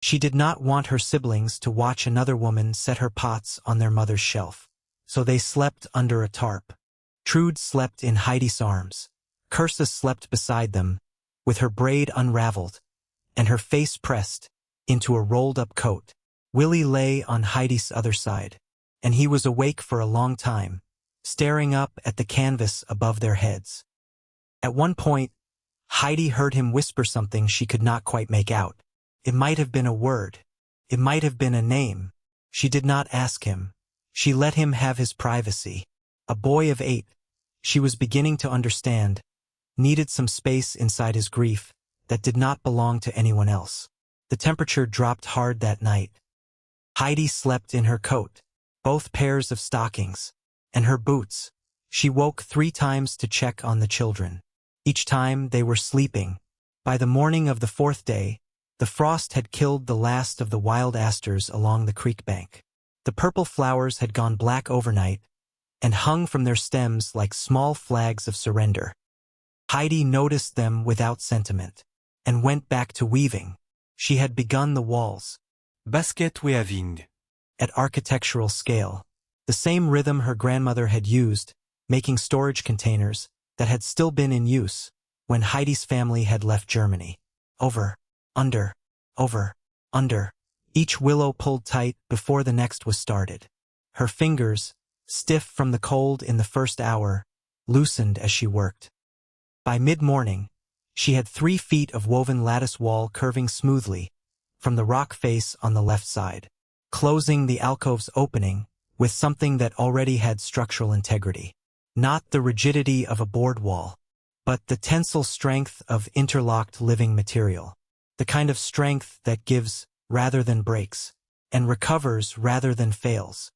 She did not want her siblings to watch another woman set her pots on their mother's shelf. So they slept under a tarp. Trude slept in Heidi's arms. Kirsta slept beside them, with her braid unraveled, and her face pressed into a rolled-up coat. Willie lay on Heidi's other side, and he was awake for a long time, staring up at the canvas above their heads. At one point, Heidi heard him whisper something she could not quite make out. It might have been a word. It might have been a name. She did not ask him. She let him have his privacy. A boy of 8, she was beginning to understand, needed some space inside his grief that did not belong to anyone else. The temperature dropped hard that night. Heidi slept in her coat, both pairs of stockings, and her boots. She woke 3 times to check on the children. Each time they were sleeping. By the morning of the 4th day, the frost had killed the last of the wild asters along the creek bank. The purple flowers had gone black overnight and hung from their stems like small flags of surrender. Heidi noticed them without sentiment and went back to weaving. She had begun the walls. Basket weaving. At architectural scale. The same rhythm her grandmother had used, making storage containers that had still been in use when Heidi's family had left Germany. Over, under, over, under. Each willow pulled tight before the next was started. Her fingers, stiff from the cold in the first hour, loosened as she worked. By mid-morning, she had 3 feet of woven lattice wall curving smoothly from the rock face on the left side, closing the alcove's opening with something that already had structural integrity. Not the rigidity of a board wall, but the tensile strength of interlocked living material. The kind of strength that gives rather than breaks, and recovers rather than fails.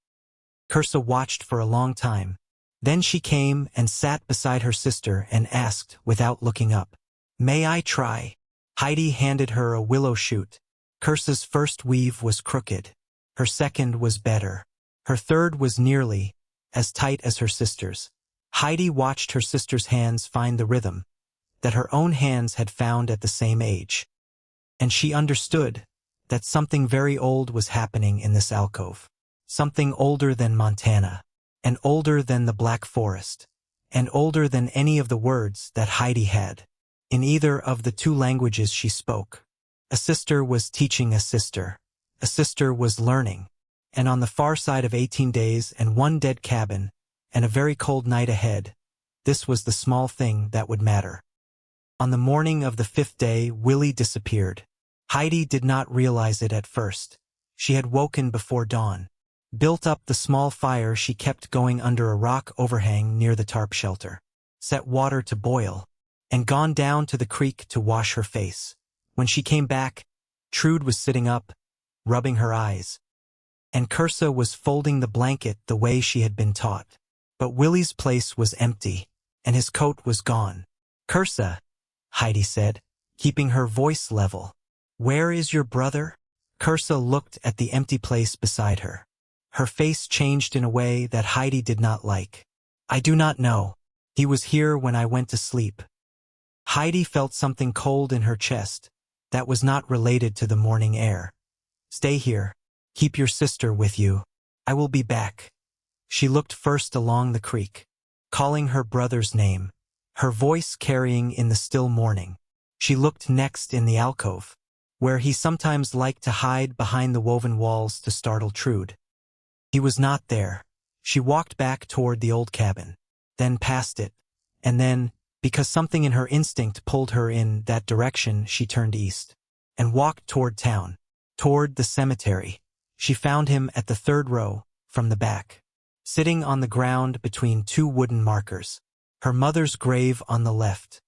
Kirsa watched for a long time. Then she came and sat beside her sister and asked without looking up, "May I try?" Heidi handed her a willow shoot. Kirsa's first weave was crooked. Her second was better. Her third was nearly as tight as her sister's. Heidi watched her sister's hands find the rhythm that her own hands had found at the same age. And she understood that something very old was happening in this alcove. Something older than Montana, and older than the Black Forest, and older than any of the words that Heidi had, in either of the 2 languages she spoke. A sister was teaching a sister. A sister was learning. And on the far side of 18 days and 1 dead cabin, and a very cold night ahead, this was the small thing that would matter. On the morning of the 5th day, Willie disappeared. Heidi did not realize it at first. She had woken before dawn, built up the small fire she kept going under a rock overhang near the tarp shelter, set water to boil, and gone down to the creek to wash her face. When she came back, Trude was sitting up, rubbing her eyes, and Kirsa was folding the blanket the way she had been taught. But Willie's place was empty, and his coat was gone. "Kirsa," Heidi said, keeping her voice level. "Where is your brother?" Kirsa looked at the empty place beside her. Her face changed in a way that Heidi did not like. "I do not know. He was here when I went to sleep." Heidi felt something cold in her chest that was not related to the morning air. "Stay here. Keep your sister with you. I will be back." She looked first along the creek, calling her brother's name, her voice carrying in the still morning. She looked next in the alcove, where he sometimes liked to hide behind the woven walls to startle Trude. He was not there. She walked back toward the old cabin, then past it, and then, because something in her instinct pulled her in that direction, she turned east, and walked toward town, toward the cemetery. She found him at the 3rd row, from the back, sitting on the ground between 2 wooden markers, her mother's grave on the left,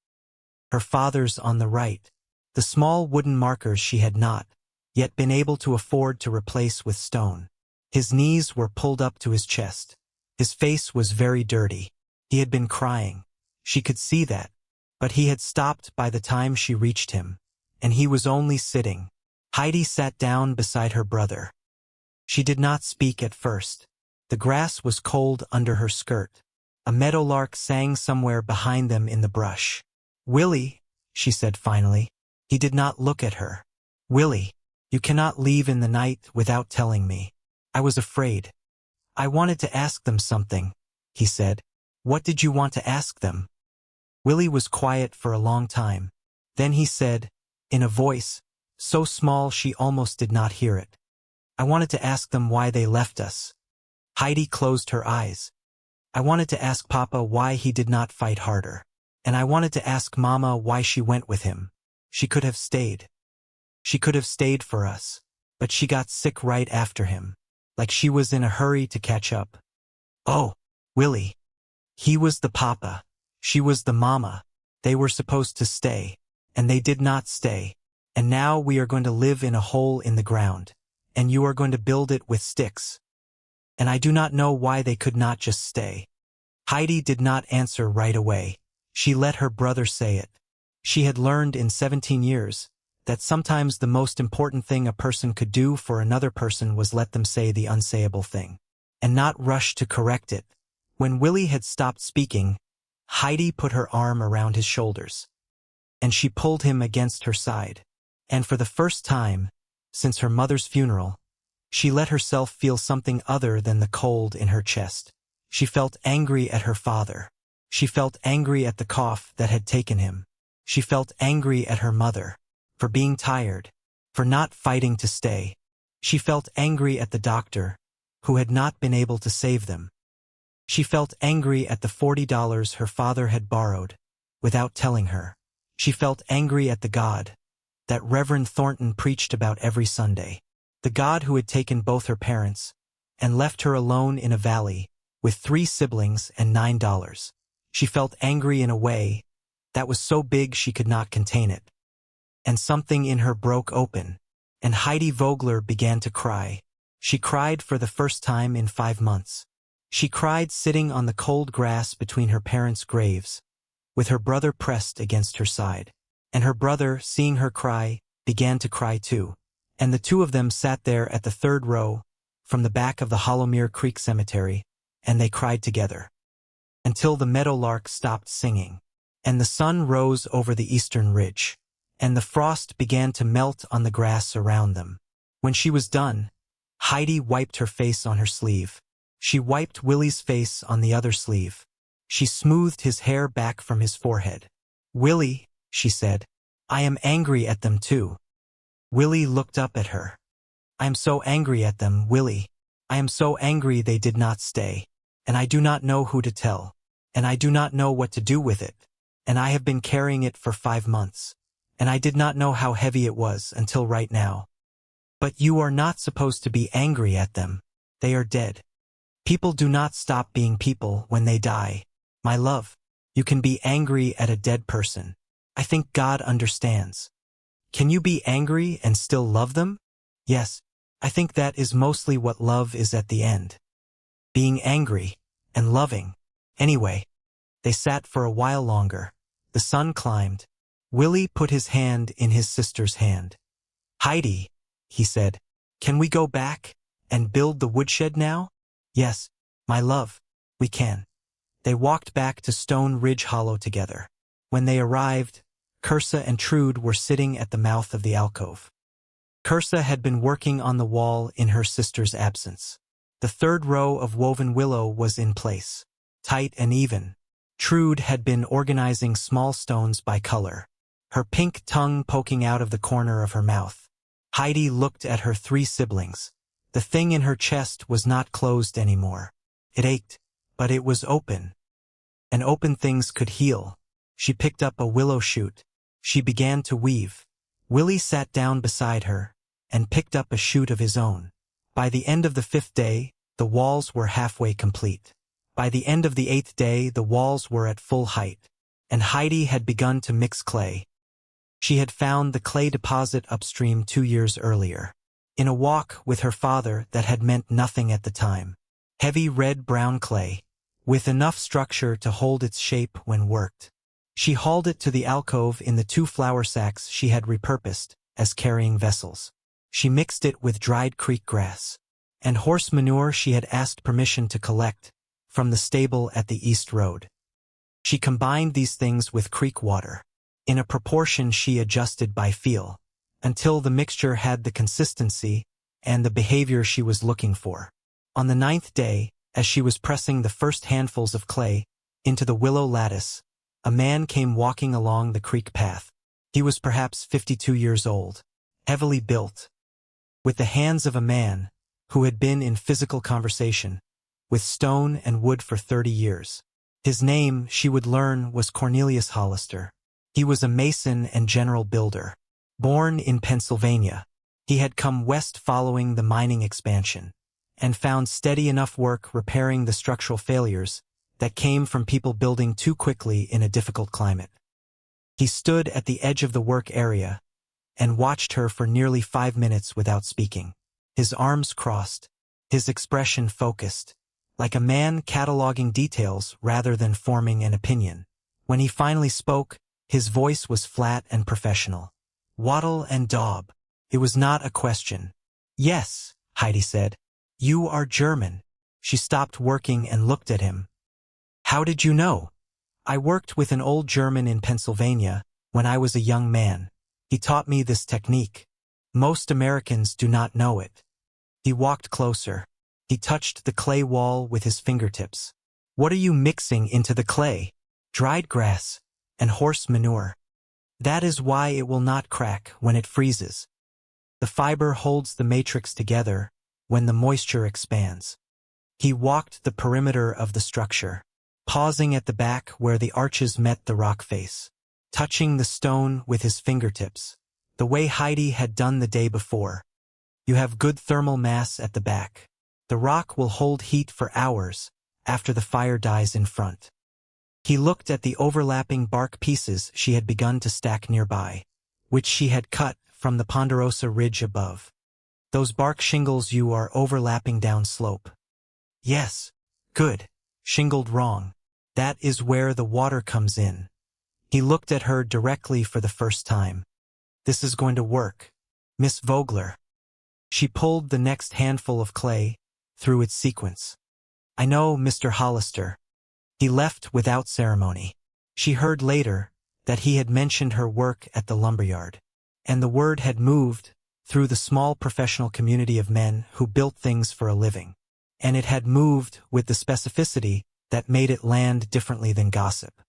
her father's on the right. The small wooden markers she had not yet been able to afford to replace with stone. His knees were pulled up to his chest. His face was very dirty. He had been crying. She could see that, but he had stopped by the time she reached him, and he was only sitting. Heidi sat down beside her brother. She did not speak at first. The grass was cold under her skirt. A meadowlark sang somewhere behind them in the brush. "Willie," she said finally. He did not look at her. "Willie, you cannot leave in the night without telling me. I was afraid. I wanted to ask them something," he said. "What did you want to ask them?" Willie was quiet for a long time. Then he said, in a voice so small she almost did not hear it. I wanted to ask them why they left us. Heidi closed her eyes. I wanted to ask Papa why he did not fight harder. And I wanted to ask Mama why she went with him. She could have stayed. She could have stayed for us. But she got sick right after him. Like she was in a hurry to catch up. Oh, Willie. He was the papa. She was the mama. They were supposed to stay. And they did not stay. And now we are going to live in a hole in the ground. And you are going to build it with sticks. And I do not know why they could not just stay. Heidi did not answer right away. She let her brother say it. She had learned in 17 years that sometimes the most important thing a person could do for another person was let them say the unsayable thing, and not rush to correct it. When Willie had stopped speaking, Heidi put her arm around his shoulders, and she pulled him against her side. And for the first time, since her mother's funeral, she let herself feel something other than the cold in her chest. She felt angry at her father. She felt angry at the cough that had taken him. She felt angry at her mother, for being tired, for not fighting to stay. She felt angry at the doctor, who had not been able to save them. She felt angry at the $40 her father had borrowed, without telling her. She felt angry at the God that Reverend Thornton preached about every Sunday. The God who had taken both her parents and left her alone in a valley with 3 siblings and $9. She felt angry in a way that was so big she could not contain it. And something in her broke open, and Heidi Vogler began to cry. She cried for the first time in 5 months. She cried sitting on the cold grass between her parents' graves, with her brother pressed against her side. And her brother, seeing her cry, began to cry too. And the two of them sat there at the 3rd row, from the back of the Hollowmere Creek Cemetery, and they cried together. Until the meadowlark stopped singing, and the sun rose over the eastern ridge, and the frost began to melt on the grass around them. When she was done, Heidi wiped her face on her sleeve. She wiped Willie's face on the other sleeve. She smoothed his hair back from his forehead. "Willie," she said, "I am angry at them too." Willie looked up at her. "I am so angry at them, Willie. I am so angry they did not stay. And I do not know who to tell. And I do not know what to do with it. And I have been carrying it for 5 months. And I did not know how heavy it was until right now." "But you are not supposed to be angry at them. They are dead. People do not stop being people when they die. My love, you can be angry at a dead person. I think God understands. Can you be angry and still love them? Yes, I think that is mostly what love is at the end. Being angry and loving. Anyway." They sat for a while longer. The sun climbed. Willie put his hand in his sister's hand. "Heidi," he said, "can we go back and build the woodshed now?" "Yes, my love, we can." They walked back to Stone Ridge Hollow together. When they arrived, Kirsa and Trude were sitting at the mouth of the alcove. Kirsa had been working on the wall in her sister's absence. The 3rd row of woven willow was in place, tight and even. Trude had been organizing small stones by color, her pink tongue poking out of the corner of her mouth. Heidi looked at her 3 siblings. The thing in her chest was not closed anymore. It ached, but it was open. And open things could heal. She picked up a willow shoot. She began to weave. Willie sat down beside her and picked up a shoot of his own. By the end of the 5th day, the walls were halfway complete. By the end of the 8th day, the walls were at full height, and Heidi had begun to mix clay. She had found the clay deposit upstream 2 years earlier, in a walk with her father that had meant nothing at the time. Heavy red-brown clay, with enough structure to hold its shape when worked. She hauled it to the alcove in the 2 flour sacks she had repurposed as carrying vessels. She mixed it with dried creek grass and horse manure she had asked permission to collect from the stable at the East Road. She combined these things with creek water, in a proportion she adjusted by feel, until the mixture had the consistency and the behavior she was looking for. On the 9th day, as she was pressing the first handfuls of clay into the willow lattice, a man came walking along the creek path. He was perhaps 52 years old, heavily built, with the hands of a man who had been in physical conversation with stone and wood for 30 years. His name, she would learn, was Cornelius Hollister. He was a mason and general builder. Born in Pennsylvania, he had come west following the mining expansion and found steady enough work repairing the structural failures that came from people building too quickly in a difficult climate. He stood at the edge of the work area and watched her for nearly 5 minutes without speaking. His arms crossed, his expression focused, like a man cataloging details rather than forming an opinion. When he finally spoke, his voice was flat and professional. "Wattle and daub." It was not a question. "Yes," Heidi said. "You are German." She stopped working and looked at him. "How did you know?" "I worked with an old German in Pennsylvania when I was a young man. He taught me this technique. Most Americans do not know it." He walked closer. He touched the clay wall with his fingertips. "What are you mixing into the clay?" "Dried grass and horse manure. That is why it will not crack when it freezes. The fiber holds the matrix together when the moisture expands." He walked the perimeter of the structure, pausing at the back where the arches met the rock face, touching the stone with his fingertips, the way Heidi had done the day before. "You have good thermal mass at the back. The rock will hold heat for hours after the fire dies in front." He looked at the overlapping bark pieces she had begun to stack nearby, which she had cut from the Ponderosa Ridge above. "Those bark shingles you are overlapping down slope." "Yes. Good. Shingled wrong. That is where the water comes in." He looked at her directly for the first time. "This is going to work, Miss Vogler." She pulled the next handful of clay through its sequence. "I know, Mr. Hollister." He left without ceremony. She heard later that he had mentioned her work at the lumberyard, and the word had moved through the small professional community of men who built things for a living, and it had moved with the specificity that made it land differently than gossip.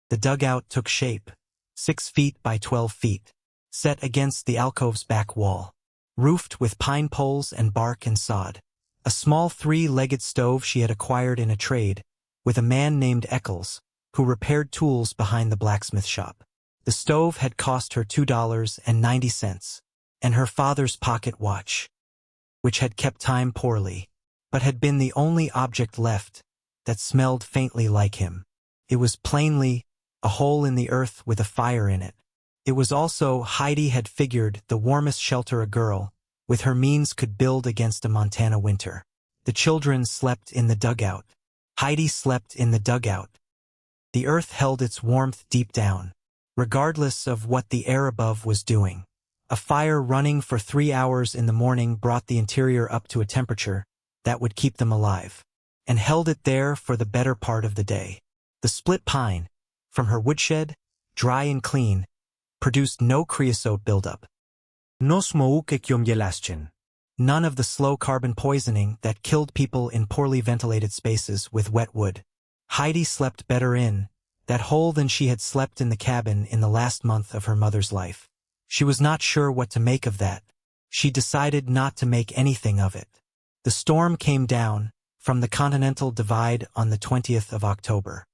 The dugout took shape, 6 feet by 12 feet, set against the alcove's back wall, roofed with pine poles and bark and sod. A small 3-legged stove she had acquired in a trade with a man named Eccles, who repaired tools behind the blacksmith shop. The stove had cost her $2.90, and her father's pocket watch, which had kept time poorly, but had been the only object left that smelled faintly like him. It was plainly a hole in the earth with a fire in it. It was also, Heidi had figured, the warmest shelter a girl with her means could build against a Montana winter. The children slept in the dugout. Heidi slept in the dugout. The earth held its warmth deep down, regardless of what the air above was doing. A fire running for 3 hours in the morning brought the interior up to a temperature that would keep them alive, and held it there for the better part of the day. The split pine, from her woodshed, dry and clean, produced no creosote buildup. No smoke kjomjelasjen. None of the slow carbon poisoning that killed people in poorly ventilated spaces with wet wood. Heidi slept better in that hole than she had slept in the cabin in the last month of her mother's life. She was not sure what to make of that. She decided not to make anything of it. The storm came down from the Continental Divide on the 20th of October.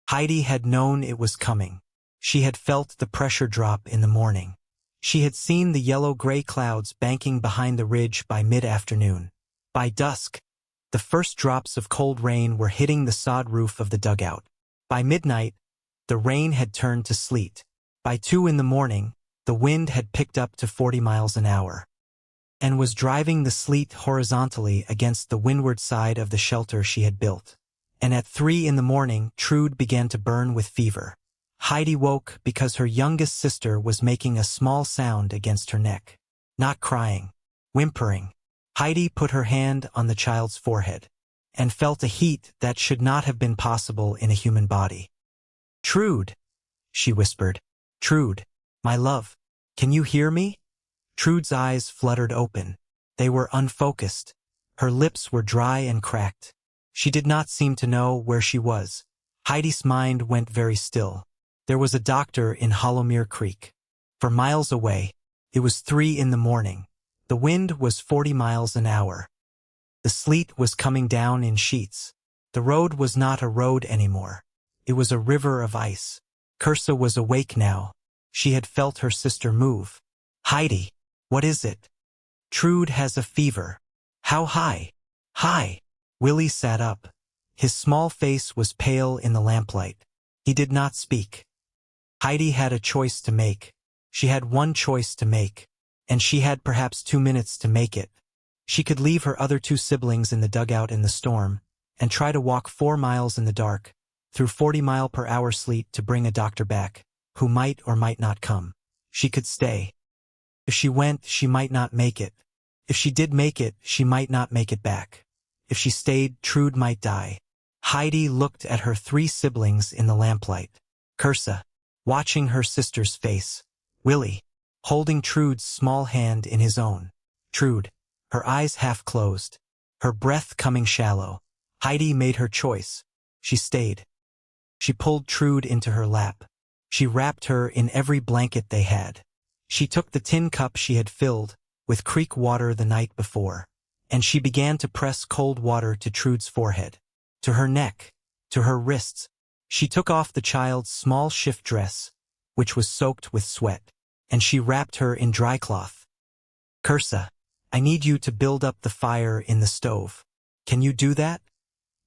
Heidi had known it was coming. She had felt the pressure drop in the morning. She had seen the yellow-gray clouds banking behind the ridge by mid-afternoon. By dusk, the first drops of cold rain were hitting the sod roof of the dugout. By midnight, the rain had turned to sleet. By 2 in the morning, the wind had picked up to 40 miles an hour and was driving the sleet horizontally against the windward side of the shelter she had built. And at 3 in the morning, Trude began to burn with fever. Heidi woke because her youngest sister was making a small sound against her neck. Not crying, whimpering. Heidi put her hand on the child's forehead and felt a heat that should not have been possible in a human body. "Trude," she whispered. "Trude, my love, can you hear me?" Trude's eyes fluttered open. They were unfocused. Her lips were dry and cracked. She did not seem to know where she was. Heidi's mind went very still. There was a doctor in Hollowmere Creek. For miles away, It was 3 in the morning. The wind was 40 miles an hour. The sleet was coming down in sheets. The road was not a road anymore. It was a river of ice. Kursa was awake now. She had felt her sister move. Heidi, what is it? Trude has a fever. How high? High. Willie sat up. His small face was pale in the lamplight. He did not speak. Heidi had a choice to make. She had one choice to make, and she had perhaps 2 minutes to make it. She could leave her other 2 siblings in the dugout in the storm, and try to walk 4 miles in the dark, through 40-mile-per-hour sleet to bring a doctor back, who might or might not come. She could stay. If she went, she might not make it. If she did make it, she might not make it back. If she stayed, Trude might die. Heidi looked at her 3 siblings in the lamplight. Kursa, watching her sister's face. Willie, holding Trude's small hand in his own. Trude, her eyes half closed, her breath coming shallow. Heidi made her choice. She stayed. She pulled Trude into her lap. She wrapped her in every blanket they had. She took the tin cup she had filled with creek water the night before, and she began to press cold water to Trude's forehead, to her neck, to her wrists. She took off the child's small shift dress, which was soaked with sweat, and she wrapped her in dry cloth. Kursa, I need you to build up the fire in the stove. Can you do that?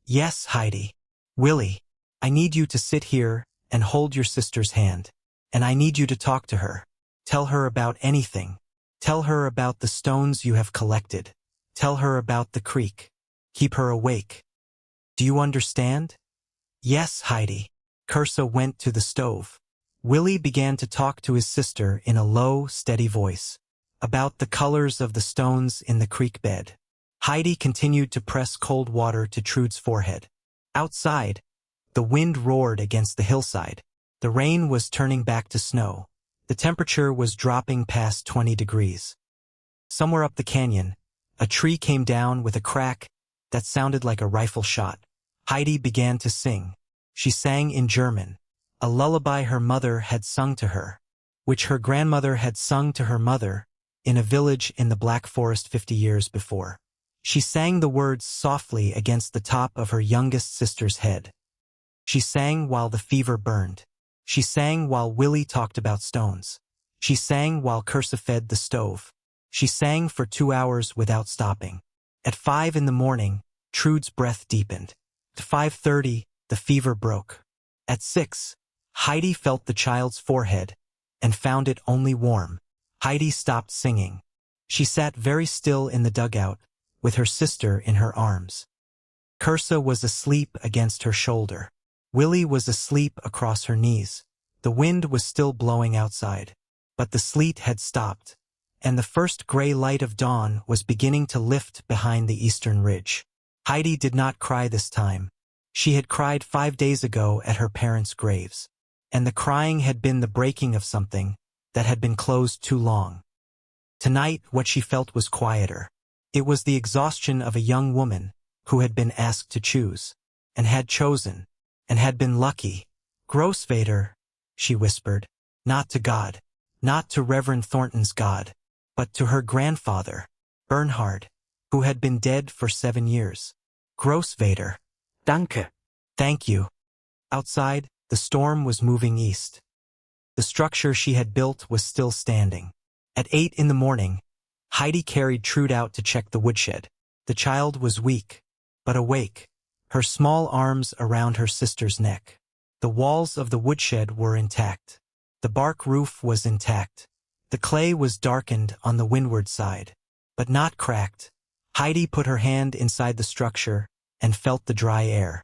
Yes, Heidi. Willie, I need you to sit here and hold your sister's hand, and I need you to talk to her. Tell her about anything. Tell her about the stones you have collected. Tell her about the creek. Keep her awake. Do you understand? Yes, Heidi. Kursa went to the stove. Willie began to talk to his sister in a low, steady voice about the colors of the stones in the creek bed. Heidi continued to press cold water to Trude's forehead. Outside, the wind roared against the hillside. The rain was turning back to snow. The temperature was dropping past 20 degrees. Somewhere up the canyon, a tree came down with a crack that sounded like a rifle shot. Heidi began to sing. She sang in German, a lullaby her mother had sung to her, which her grandmother had sung to her mother in a village in the Black Forest 50 years before. She sang the words softly against the top of her youngest sister's head. She sang while the fever burned. She sang while Willie talked about stones. She sang while Kursa fed the stove. She sang for 2 hours without stopping. At 5 in the morning, Trude's breath deepened. At 5:30, the fever broke. At 6, Heidi felt the child's forehead and found it only warm. Heidi stopped singing. She sat very still in the dugout with her sister in her arms. Kursa was asleep against her shoulder. Willie was asleep across her knees. The wind was still blowing outside, but the sleet had stopped, and the first gray light of dawn was beginning to lift behind the eastern ridge. Heidi did not cry this time. She had cried 5 days ago at her parents' graves, and the crying had been the breaking of something that had been closed too long. Tonight, what she felt was quieter. It was the exhaustion of a young woman who had been asked to choose, and had chosen, and had been lucky. Grossvader, she whispered, not to God, not to Reverend Thornton's God, but to her grandfather, Bernhard, who had been dead for 7 years. Grossvader. Danke. Thank you. Outside, the storm was moving east. The structure she had built was still standing. At 8 in the morning, Heidi carried Trude out to check the woodshed. The child was weak, but awake, her small arms around her sister's neck. The walls of the woodshed were intact. The bark roof was intact. The clay was darkened on the windward side, but not cracked. Heidi put her hand inside the structure and felt the dry air.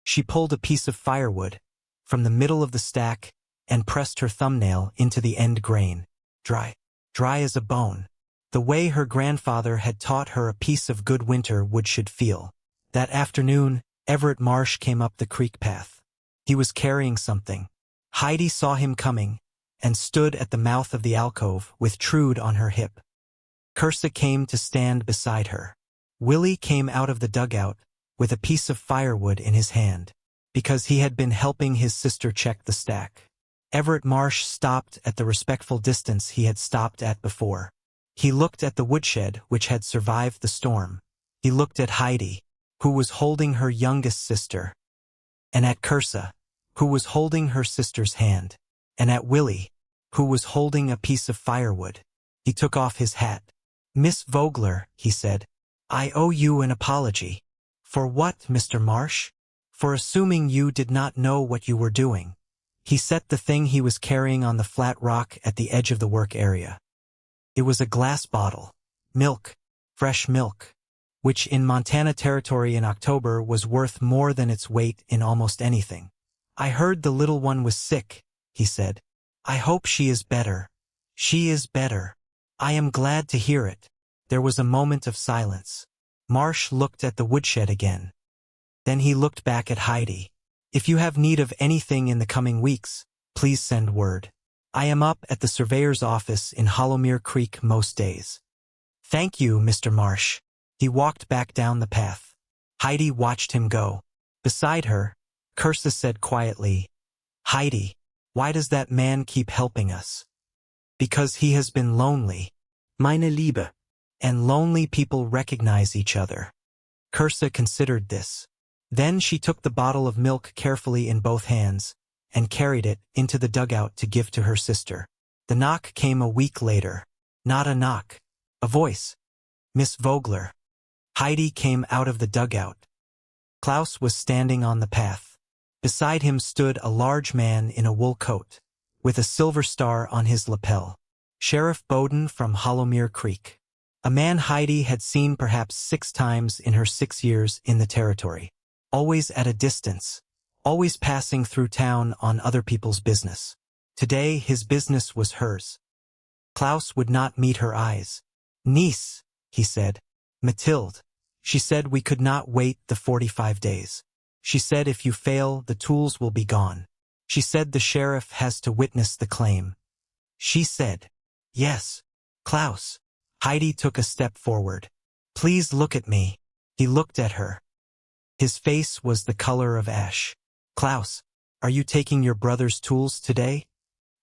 She pulled a piece of firewood from the middle of the stack and pressed her thumbnail into the end grain. Dry. Dry as a bone. The way her grandfather had taught her a piece of good winter wood should feel. That afternoon, Everett Marsh came up the creek path. He was carrying something. Heidi saw him coming and stood at the mouth of the alcove with Trude on her hip. Kursa came to stand beside her. Willie came out of the dugout with a piece of firewood in his hand, because he had been helping his sister check the stack. Everett Marsh stopped at the respectful distance he had stopped at before. He looked at the woodshed which had survived the storm. He looked at Heidi, who was holding her youngest sister, and at Kursa, who was holding her sister's hand, and at Willie, who was holding a piece of firewood. He took off his hat. "Miss Vogler," he said, "I owe you an apology." "For what, Mr. Marsh?" "For assuming you did not know what you were doing." He set the thing he was carrying on the flat rock at the edge of the work area. It was a glass bottle. Milk. Fresh milk. Which in Montana Territory in October was worth more than its weight in almost anything. "I heard the little one was sick," he said. "I hope she is better." "She is better." "I am glad to hear it." There was a moment of silence. Marsh looked at the woodshed again. Then he looked back at Heidi. "If you have need of anything in the coming weeks, please send word. I am up at the surveyor's office in Hollowmere Creek most days." "Thank you, Mr. Marsh." He walked back down the path. Heidi watched him go. Beside her, Kursa said quietly, "Heidi, why does that man keep helping us?" "Because he has been lonely, meine Liebe. And lonely people recognize each other." Kursa considered this. Then she took the bottle of milk carefully in both hands and carried it into the dugout to give to her sister. The knock came a week later. Not a knock. A voice. "Miss Vogler." Heidi came out of the dugout. Klaus was standing on the path. Beside him stood a large man in a wool coat, with a silver star on his lapel. Sheriff Bowden from Hollowmere Creek. A man Heidi had seen perhaps 6 times in her 6 years in the territory. Always at a distance, always passing through town on other people's business. Today his business was hers. Klaus would not meet her eyes. "Niece," he said. "Mathilde. She said we could not wait the 45 days. She said if you fail, the tools will be gone. She said the sheriff has to witness the claim." She said, "Yes, Klaus." Heidi took a step forward. "Please look at me." He looked at her. His face was the color of ash. "Klaus, are you taking your brother's tools today?"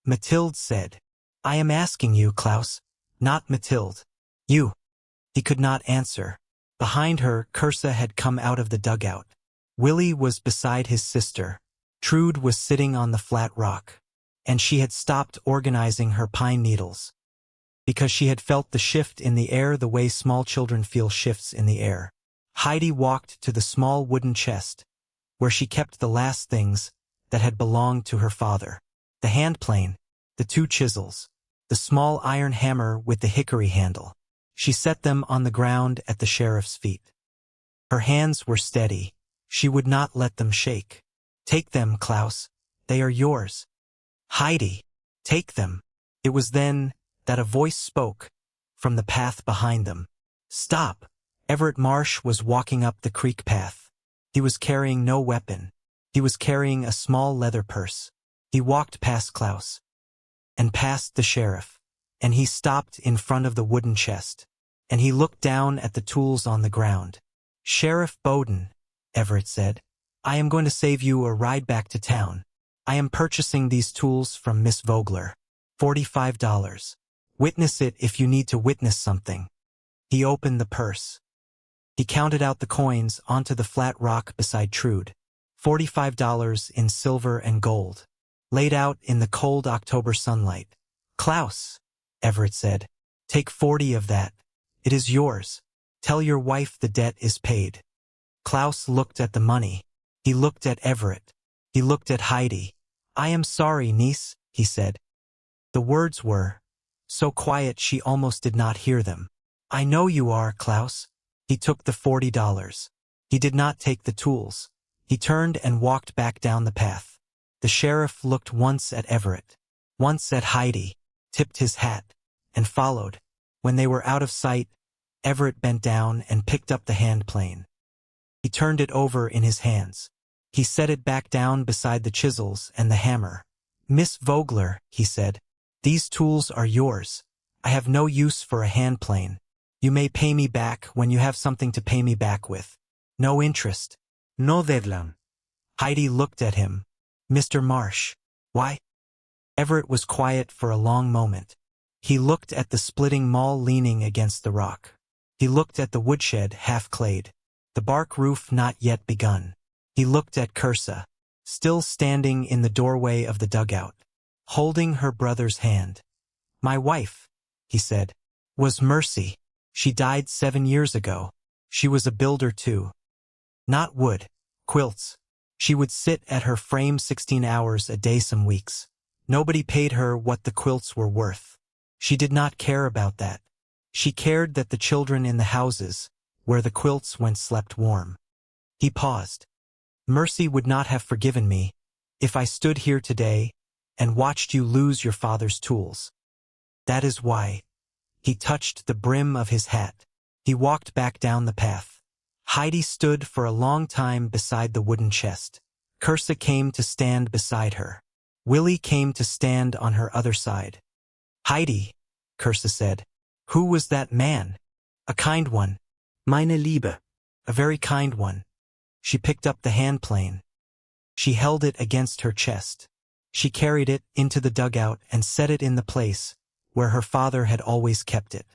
Mathilde said, "I am asking you, Klaus, not Mathilde. You." He could not answer. Behind her, Kursa had come out of the dugout. Willie was beside his sister. Trude was sitting on the flat rock. And she had stopped organizing her pine needles. Because she had felt the shift in the air the way small children feel shifts in the air. Heidi walked to the small wooden chest, where she kept the last things that had belonged to her father. The hand plane, the 2 chisels, the small iron hammer with the hickory handle. She set them on the ground at the sheriff's feet. Her hands were steady. She would not let them shake. "Take them, Klaus. They are yours." "Heidi, take them." It was then that a voice spoke from the path behind them. "Stop." Everett Marsh was walking up the creek path. He was carrying no weapon. He was carrying a small leather purse. He walked past Klaus and past the sheriff, and he stopped in front of the wooden chest, and he looked down at the tools on the ground. "Sheriff Bowden," Everett said, "I am going to save you a ride back to town. I am purchasing these tools from Miss Vogler. $45. Witness it if you need to witness something." He opened the purse. He counted out the coins onto the flat rock beside Trude. $45 in silver and gold, laid out in the cold October sunlight. "Klaus," Everett said, "take 40 of that. It is yours. Tell your wife the debt is paid." Klaus looked at the money. He looked at Everett. He looked at Heidi. "I am sorry, niece," he said. The words were so quiet she almost did not hear them. "I know you are, Klaus." He took the $40. He did not take the tools. He turned and walked back down the path. The sheriff looked once at Everett, once at Heidi, tipped his hat, and followed. When they were out of sight, Everett bent down and picked up the hand plane. He turned it over in his hands. He set it back down beside the chisels and the hammer. "Miss Vogler," he said, "these tools are yours. I have no use for a hand plane. You may pay me back when you have something to pay me back with. No interest. No deadline." Heidi looked at him. "Mr. Marsh, why?" Everett was quiet for a long moment. He looked at the splitting maul leaning against the rock. He looked at the woodshed half-clayed, the bark roof not yet begun. He looked at Kirsa, still standing in the doorway of the dugout, holding her brother's hand. "My wife," he said, "was Mercy. She died 7 years ago. She was a builder too. Not wood, quilts. She would sit at her frame 16 hours a day some weeks. Nobody paid her what the quilts were worth. She did not care about that. She cared that the children in the houses, where the quilts went, slept warm." He paused. "Mercy would not have forgiven me if I stood here today and watched you lose your father's tools. That is why." He touched the brim of his hat. He walked back down the path. Heidi stood for a long time beside the wooden chest. Kirsa came to stand beside her. Willie came to stand on her other side. "Heidi," Kirsa said, "who was that man?" "A kind one. Meine Liebe. A very kind one." She picked up the handplane. She held it against her chest. She carried it into the dugout and set it in the place where her father had always kept it.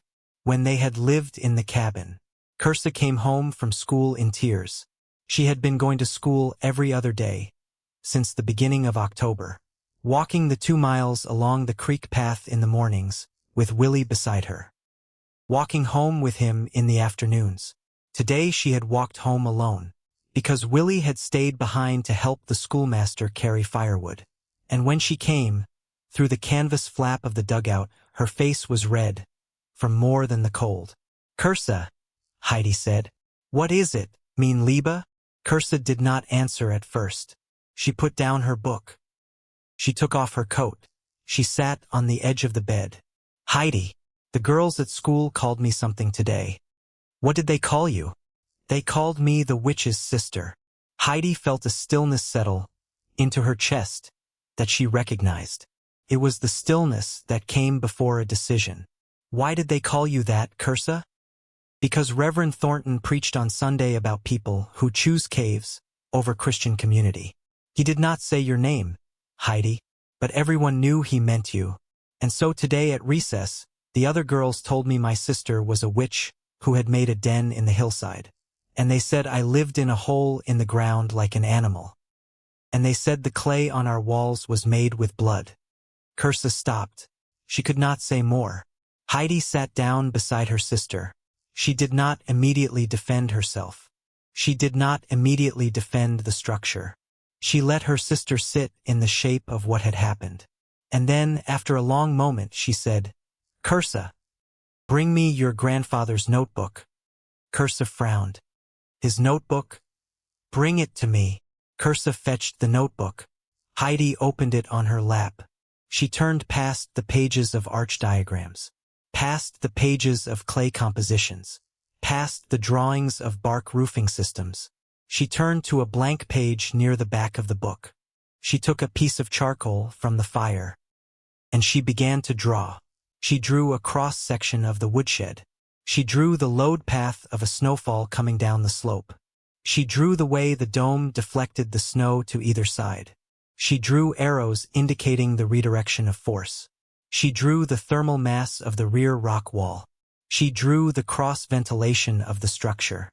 When they had lived in the cabin, Kirsa came home from school in tears. She had been going to school every other day since the beginning of October, walking the 2 miles along the creek path in the mornings with Willie beside her, walking home with him in the afternoons. Today she had walked home alone, because Willie had stayed behind to help the schoolmaster carry firewood. And when she came, through the canvas flap of the dugout, her face was red from more than the cold. "Kirsa," Heidi said. "What is it, mein Liebe?" Kirsa did not answer at first. She put down her book. She took off her coat. She sat on the edge of the bed. "Heidi, the girls at school called me something today." "What did they call you?" "They called me the witch's sister." Heidi felt a stillness settle into her chest that she recognized. It was the stillness that came before a decision. "Why did they call you that, Kirsa?" "Because Reverend Thornton preached on Sunday about people who choose caves over Christian community. He did not say your name, Heidi, but everyone knew he meant you. And so today at recess, the other girls told me my sister was a witch who had made a den in the hillside. And they said I lived in a hole in the ground like an animal. And they said the clay on our walls was made with blood." Kirsa stopped. She could not say more. Heidi sat down beside her sister. She did not immediately defend herself. She did not immediately defend the structure. She let her sister sit in the shape of what had happened. And then, after a long moment, she said, "Kirsa, bring me your grandfather's notebook." Kirsa frowned. "His notebook? Bring it to me." Kirsa fetched the notebook. Heidi opened it on her lap. She turned past the pages of arch diagrams, past the pages of clay compositions, past the drawings of bark roofing systems. She turned to a blank page near the back of the book. She took a piece of charcoal from the fire, and she began to draw. She drew a cross-section of the woodshed. She drew the load path of a snowfall coming down the slope. She drew the way the dome deflected the snow to either side. She drew arrows indicating the redirection of force. She drew the thermal mass of the rear rock wall. She drew the cross-ventilation of the structure.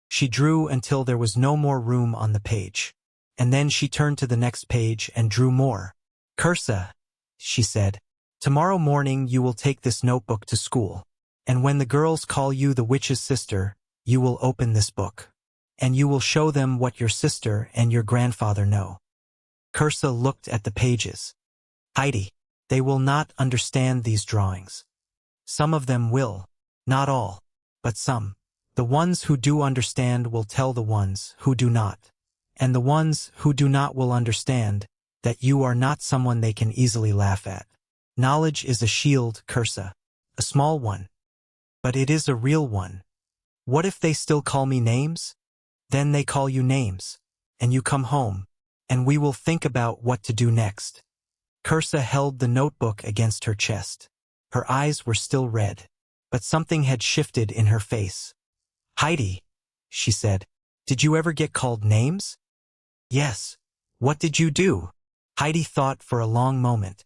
She drew until there was no more room on the page. And then she turned to the next page and drew more. "Kirsa," she said, "tomorrow morning you will take this notebook to school. And when the girls call you the witch's sister, you will open this book. And you will show them what your sister and your grandfather know." Kirsa looked at the pages. "Heidi, they will not understand these drawings. Some of them will, not all, but some. The ones who do understand will tell the ones who do not. And the ones who do not will understand that you are not someone they can easily laugh at. Knowledge is a shield, Kirsa, a small one. But it is a real one. What if they still call me names? Then they call you names, and you come home, and we will think about what to do next." Kirsa held the notebook against her chest. Her eyes were still red, but something had shifted in her face. "Heidi," she said, "did you ever get called names?" "Yes. What did you do?" Heidi thought for a long moment.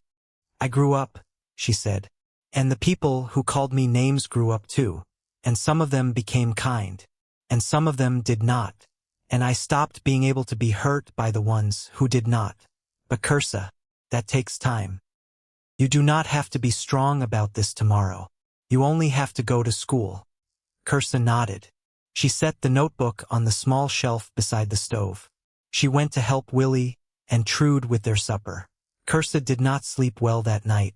I grew up, she said. And the people who called me names grew up too, and some of them became kind, and some of them did not, and I stopped being able to be hurt by the ones who did not. But Kursa, that takes time. You do not have to be strong about this tomorrow. You only have to go to school. Kursa nodded. She set the notebook on the small shelf beside the stove. She went to help Willie and Trude with their supper. Kursa did not sleep well that night.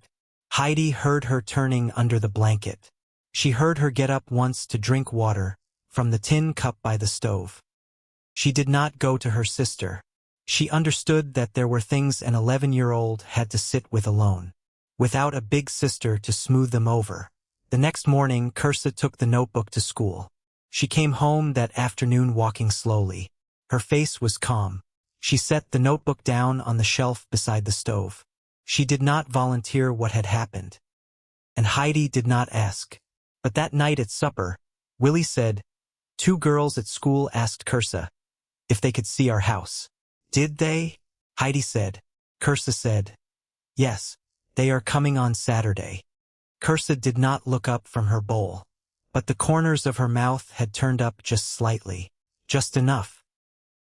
Heidi heard her turning under the blanket. She heard her get up once to drink water from the tin cup by the stove. She did not go to her sister. She understood that there were things an 11-year-old had to sit with alone, without a big sister to smooth them over. The next morning, Kursa took the notebook to school. She came home that afternoon walking slowly. Her face was calm. She set the notebook down on the shelf beside the stove. She did not volunteer what had happened. And Heidi did not ask. But that night at supper, Willie said, "2 girls at school asked Kursa if they could see our house." "Did they?" Heidi said. Kursa said, "Yes, they are coming on Saturday." Kursa did not look up from her bowl, but the corners of her mouth had turned up just slightly, just enough.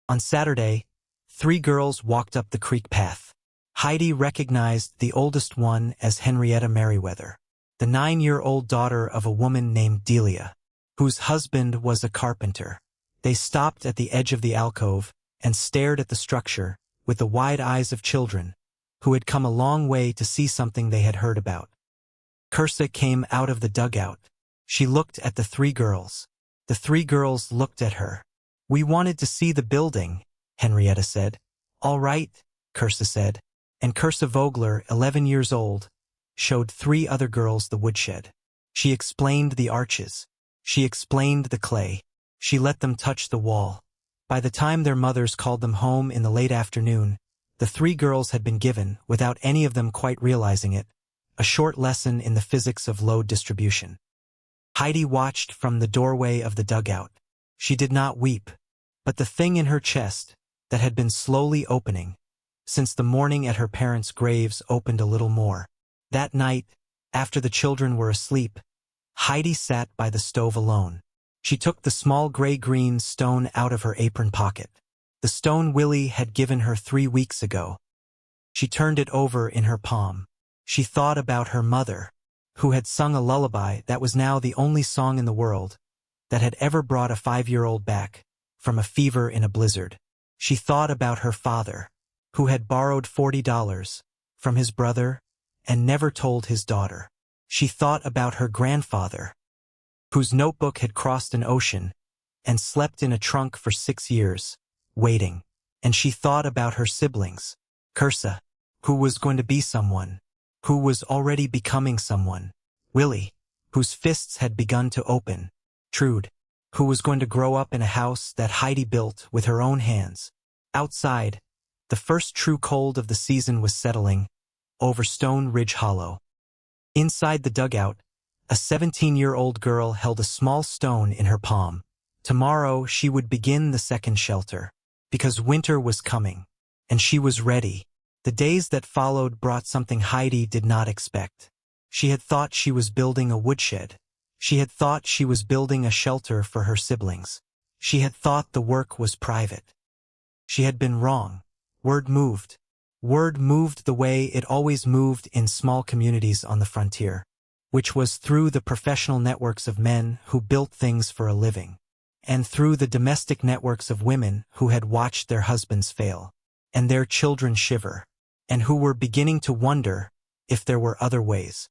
On Saturday, 3 girls walked up the creek path. Heidi recognized the oldest one as Henrietta Merriweather, the 9-year-old daughter of a woman named Delia, whose husband was a carpenter. They stopped at the edge of the alcove and stared at the structure with the wide eyes of children who had come a long way to see something they had heard about. Kursa came out of the dugout. She looked at the 3 girls. The 3 girls looked at her. "We wanted to see the building," Henrietta said. "All right," Kursa said. And Heidi Vogler, 11 years old, showed 3 other girls the woodshed. She explained the arches. She explained the clay. She let them touch the wall. By the time their mothers called them home in the late afternoon, the 3 girls had been given, without any of them quite realizing it, a short lesson in the physics of load distribution. Heidi watched from the doorway of the dugout. She did not weep, but the thing in her chest that had been slowly opening since the morning at her parents' graves opened a little more. That night, after the children were asleep, Heidi sat by the stove alone. She took the small gray-green stone out of her apron pocket, the stone Willie had given her 3 weeks ago. She turned it over in her palm. She thought about her mother, who had sung a lullaby that was now the only song in the world that had ever brought a 5-year-old back from a fever in a blizzard. She thought about her father, who had borrowed $40 from his brother and never told his daughter. She thought about her grandfather, whose notebook had crossed an ocean and slept in a trunk for 6 years, waiting. And she thought about her siblings, Kursa, who was going to be someone, who was already becoming someone, Willie, whose fists had begun to open, Trude, who was going to grow up in a house that Heidi built with her own hands. Outside, the first true cold of the season was settling over Stone Ridge Hollow. Inside the dugout, a 17-year-old girl held a small stone in her palm. Tomorrow she would begin the second shelter, because winter was coming, and she was ready. The days that followed brought something Heidi did not expect. She had thought she was building a woodshed. She had thought she was building a shelter for her siblings. She had thought the work was private. She had been wrong. Word moved. Word moved the way it always moved in small communities on the frontier, which was through the professional networks of men who built things for a living, and through the domestic networks of women who had watched their husbands fail, and their children shiver, and who were beginning to wonder if there were other ways.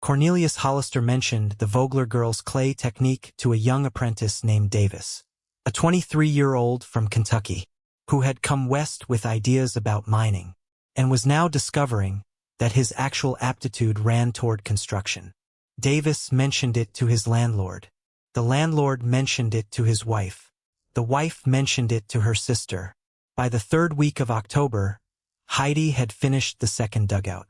Cornelius Hollister mentioned the Vogler girls' clay technique to a young apprentice named Davis, a 23-year-old from Kentucky, who had come west with ideas about mining, and was now discovering that his actual aptitude ran toward construction. Davis mentioned it to his landlord. The landlord mentioned it to his wife. The wife mentioned it to her sister. By the 3rd week of October, Heidi had finished the second dugout.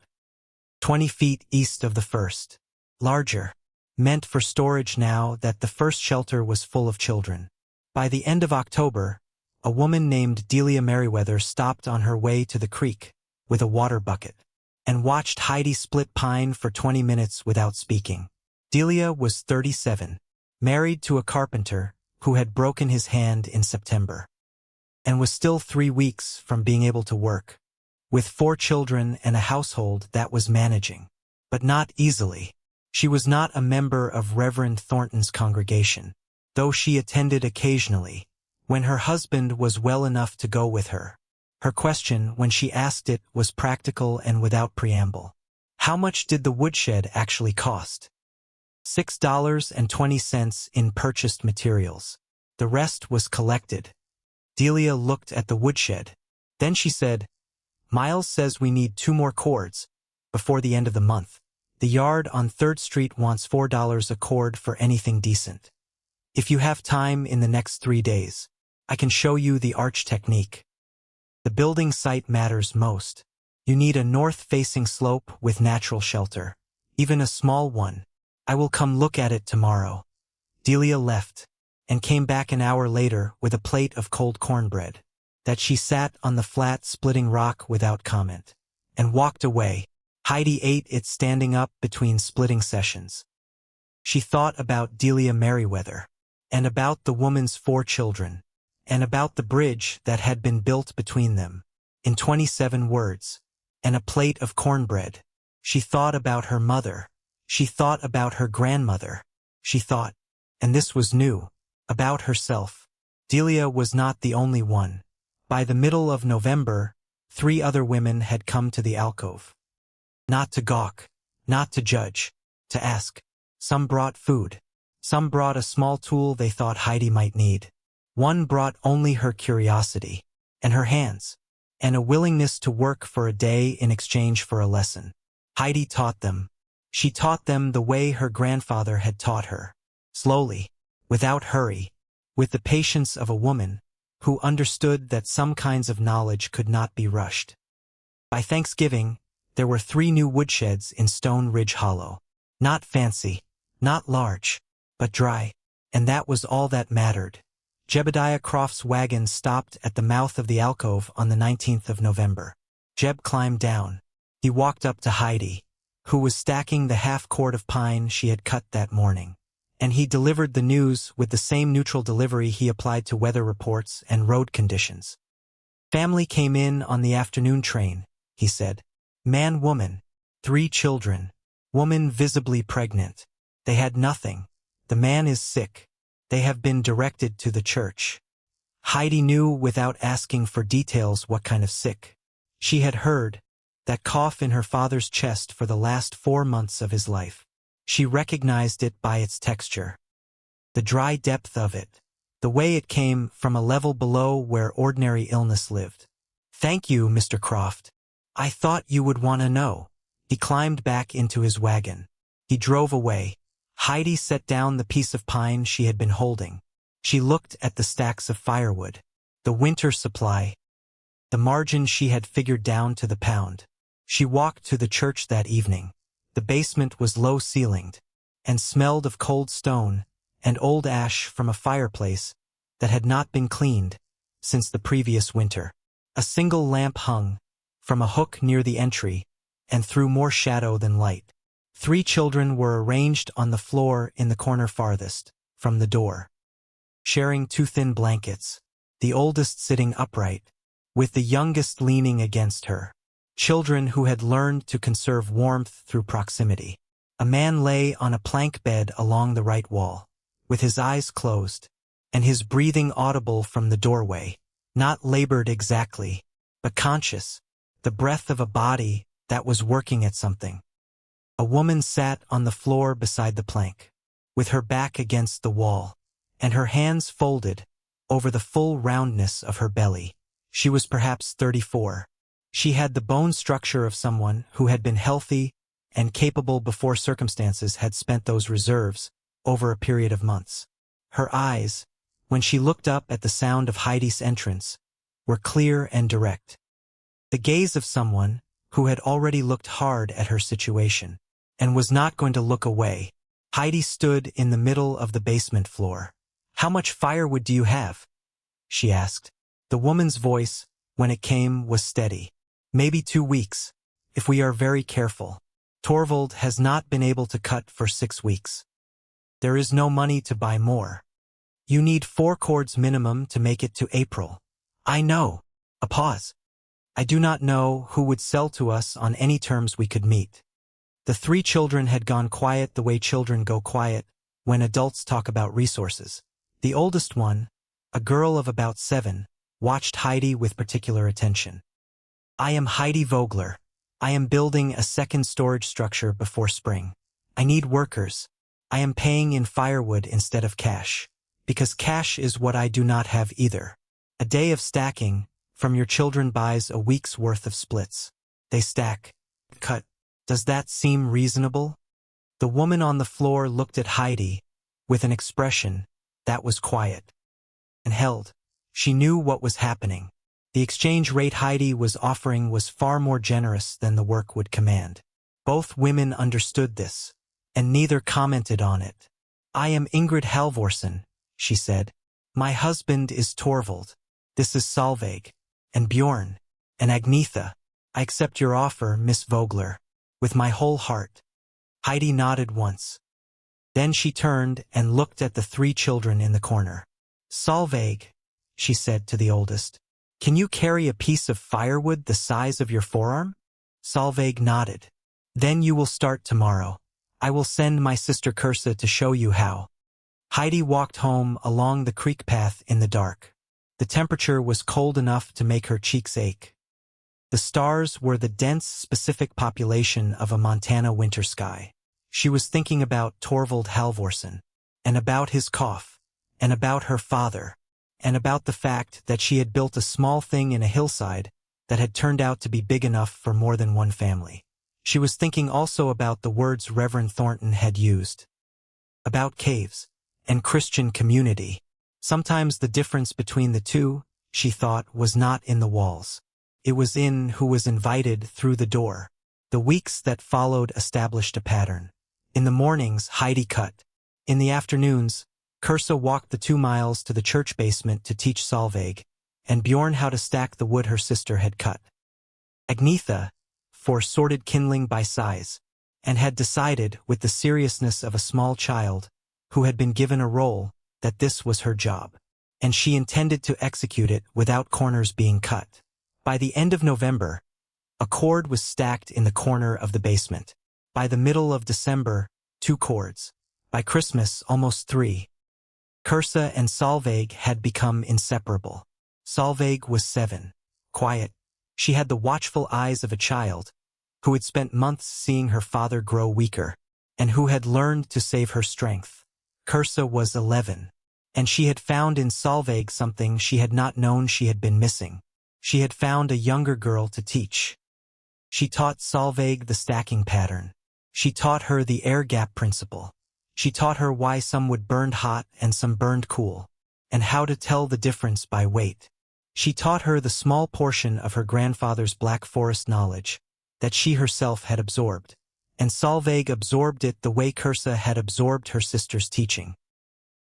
20 feet east of the first. Larger. Meant for storage now that the first shelter was full of children. By the end of October, a woman named Delia Merriweather stopped on her way to the creek with a water bucket. and watched Heidi split pine for 20 minutes without speaking. Delia was 37, married to a carpenter who had broken his hand in September, and was still 3 weeks from being able to work, with 4 children and a household that was managing. But not easily. She was not a member of Reverend Thornton's congregation, though she attended occasionally, when her husband was well enough to go with her. Her question, when she asked it, was practical and without preamble. How much did the woodshed actually cost? $6.20 in purchased materials. The rest was collected. Delia looked at the woodshed. Then she said, "Miles says we need 2 more cords before the end of the month. The yard on 3rd Street wants $4 a cord for anything decent. If you have time in the next 3 days, I can show you the arch technique. The building site matters most. You need a north-facing slope with natural shelter, even a small one. I will come look at it tomorrow." Delia left, and came back an hour later with a plate of cold cornbread, that she sat on the flat splitting rock without comment, and walked away. Heidi ate it standing up between splitting sessions. She thought about Delia Merriweather, and about the woman's 4 children, and about the bridge that had been built between them, in 27 words, and a plate of cornbread. She thought about her mother. She thought about her grandmother. She thought, and this was new, about herself. Delia was not the only one. By the middle of November, 3 other women had come to the alcove. Not to gawk, not to judge, to ask. Some brought food. Some brought a small tool they thought Heidi might need. One brought only her curiosity, and her hands, and a willingness to work for a day in exchange for a lesson. Heidi taught them. She taught them the way her grandfather had taught her. Slowly, without hurry, with the patience of a woman who understood that some kinds of knowledge could not be rushed. By Thanksgiving, there were 3 new woodsheds in Stone Ridge Hollow. Not fancy, not large, but dry, and that was all that mattered. Jebediah Croft's wagon stopped at the mouth of the alcove on the 19th of November. Jeb climbed down. He walked up to Heidi, who was stacking the half-cord of pine she had cut that morning, and he delivered the news with the same neutral delivery he applied to weather reports and road conditions. "Family came in on the afternoon train," he said. "Man, woman, 3 children. Woman visibly pregnant. They had nothing. The man is sick. They have been directed to the church." Heidi knew without asking for details what kind of sick. She had heard that cough in her father's chest for the last 4 months of his life. She recognized it by its texture. The dry depth of it. The way it came from a level below where ordinary illness lived. "Thank you, Mr. Croft. I thought you would want to know." He climbed back into his wagon. He drove away. Heidi set down the piece of pine she had been holding. She looked at the stacks of firewood, the winter supply, the margin she had figured down to the pound. She walked to the church that evening. The basement was low-ceilinged, and smelled of cold stone and old ash from a fireplace that had not been cleaned since the previous winter. A single lamp hung from a hook near the entry and threw more shadow than light. 3 children were arranged on the floor in the corner farthest from the door, sharing 2 thin blankets, the oldest sitting upright, with the youngest leaning against her. Children who had learned to conserve warmth through proximity. A man lay on a plank bed along the right wall, with his eyes closed, and his breathing audible from the doorway, not labored exactly, but conscious, the breath of a body that was working at something. A woman sat on the floor beside the plank, with her back against the wall, and her hands folded over the full roundness of her belly. She was perhaps 34. She had the bone structure of someone who had been healthy and capable before circumstances had spent those reserves over a period of months. Her eyes, when she looked up at the sound of Heidi's entrance, were clear and direct. The gaze of someone who had already looked hard at her situation and was not going to look away. Heidi stood in the middle of the basement floor. "How much firewood do you have?" she asked. The woman's voice, when it came, was steady. "Maybe 2 weeks. if we are very careful. Torvald has not been able to cut for 6 weeks. There is no money to buy more. You need 4 cords minimum to make it to April. I know. A pause. I do not know who would sell to us on any terms we could meet. The 3 children had gone quiet the way children go quiet when adults talk about resources. The oldest one, a girl of about 7, watched Heidi with particular attention. I am Heidi Vogler. I am building a second storage structure before spring. I need workers. I am paying in firewood instead of cash, because cash is what I do not have either. A day of stacking from your children buys a week's worth of splits. They stack. Cut. Does that seem reasonable? The woman on the floor looked at Heidi with an expression that was quiet and held. She knew what was happening. The exchange rate Heidi was offering was far more generous than the work would command. Both women understood this, and neither commented on it. I am Ingrid Halvorsen, she said. My husband is Torvald. This is Solveig, and Bjorn, and Agnetha. I accept your offer, Miss Vogler, with my whole heart. Heidi nodded once. Then she turned and looked at the 3 children in the corner. Solveig, she said to the oldest, can you carry a piece of firewood the size of your forearm? Solveig nodded. Then you will start tomorrow. I will send my sister Kirsa to show you how. Heidi walked home along the creek path in the dark. The temperature was cold enough to make her cheeks ache. The stars were the dense, specific population of a Montana winter sky. She was thinking about Torvald Halvorsen, and about his cough, and about her father, and about the fact that she had built a small thing in a hillside that had turned out to be big enough for more than one family. She was thinking also about the words Reverend Thornton had used. About caves, and Christian community. Sometimes the difference between the two, she thought, was not in the walls. It was in who was invited through the door. The weeks that followed established a pattern. In the mornings, Heidi cut. In the afternoons, Kirsa walked the 2 miles to the church basement to teach Solveig, and Bjorn how to stack the wood her sister had cut. Agnetha, for sorted kindling by size, and had decided, with the seriousness of a small child, who had been given a role, that this was her job, and she intended to execute it without corners being cut. By the end of November, a cord was stacked in the corner of the basement. By the middle of December, 2 cords. By Christmas, almost 3. Kirsa and Solveig had become inseparable. Solveig was 7. Quiet. She had the watchful eyes of a child, who had spent months seeing her father grow weaker, and who had learned to save her strength. Kirsa was 11, and she had found in Solveig something she had not known she had been missing. She had found a younger girl to teach. She taught Solveig the stacking pattern. She taught her the air gap principle. She taught her why some would burn hot and some burned cool, and how to tell the difference by weight. She taught her the small portion of her grandfather's Black Forest knowledge that she herself had absorbed, and Solveig absorbed it the way Kirsa had absorbed her sister's teaching,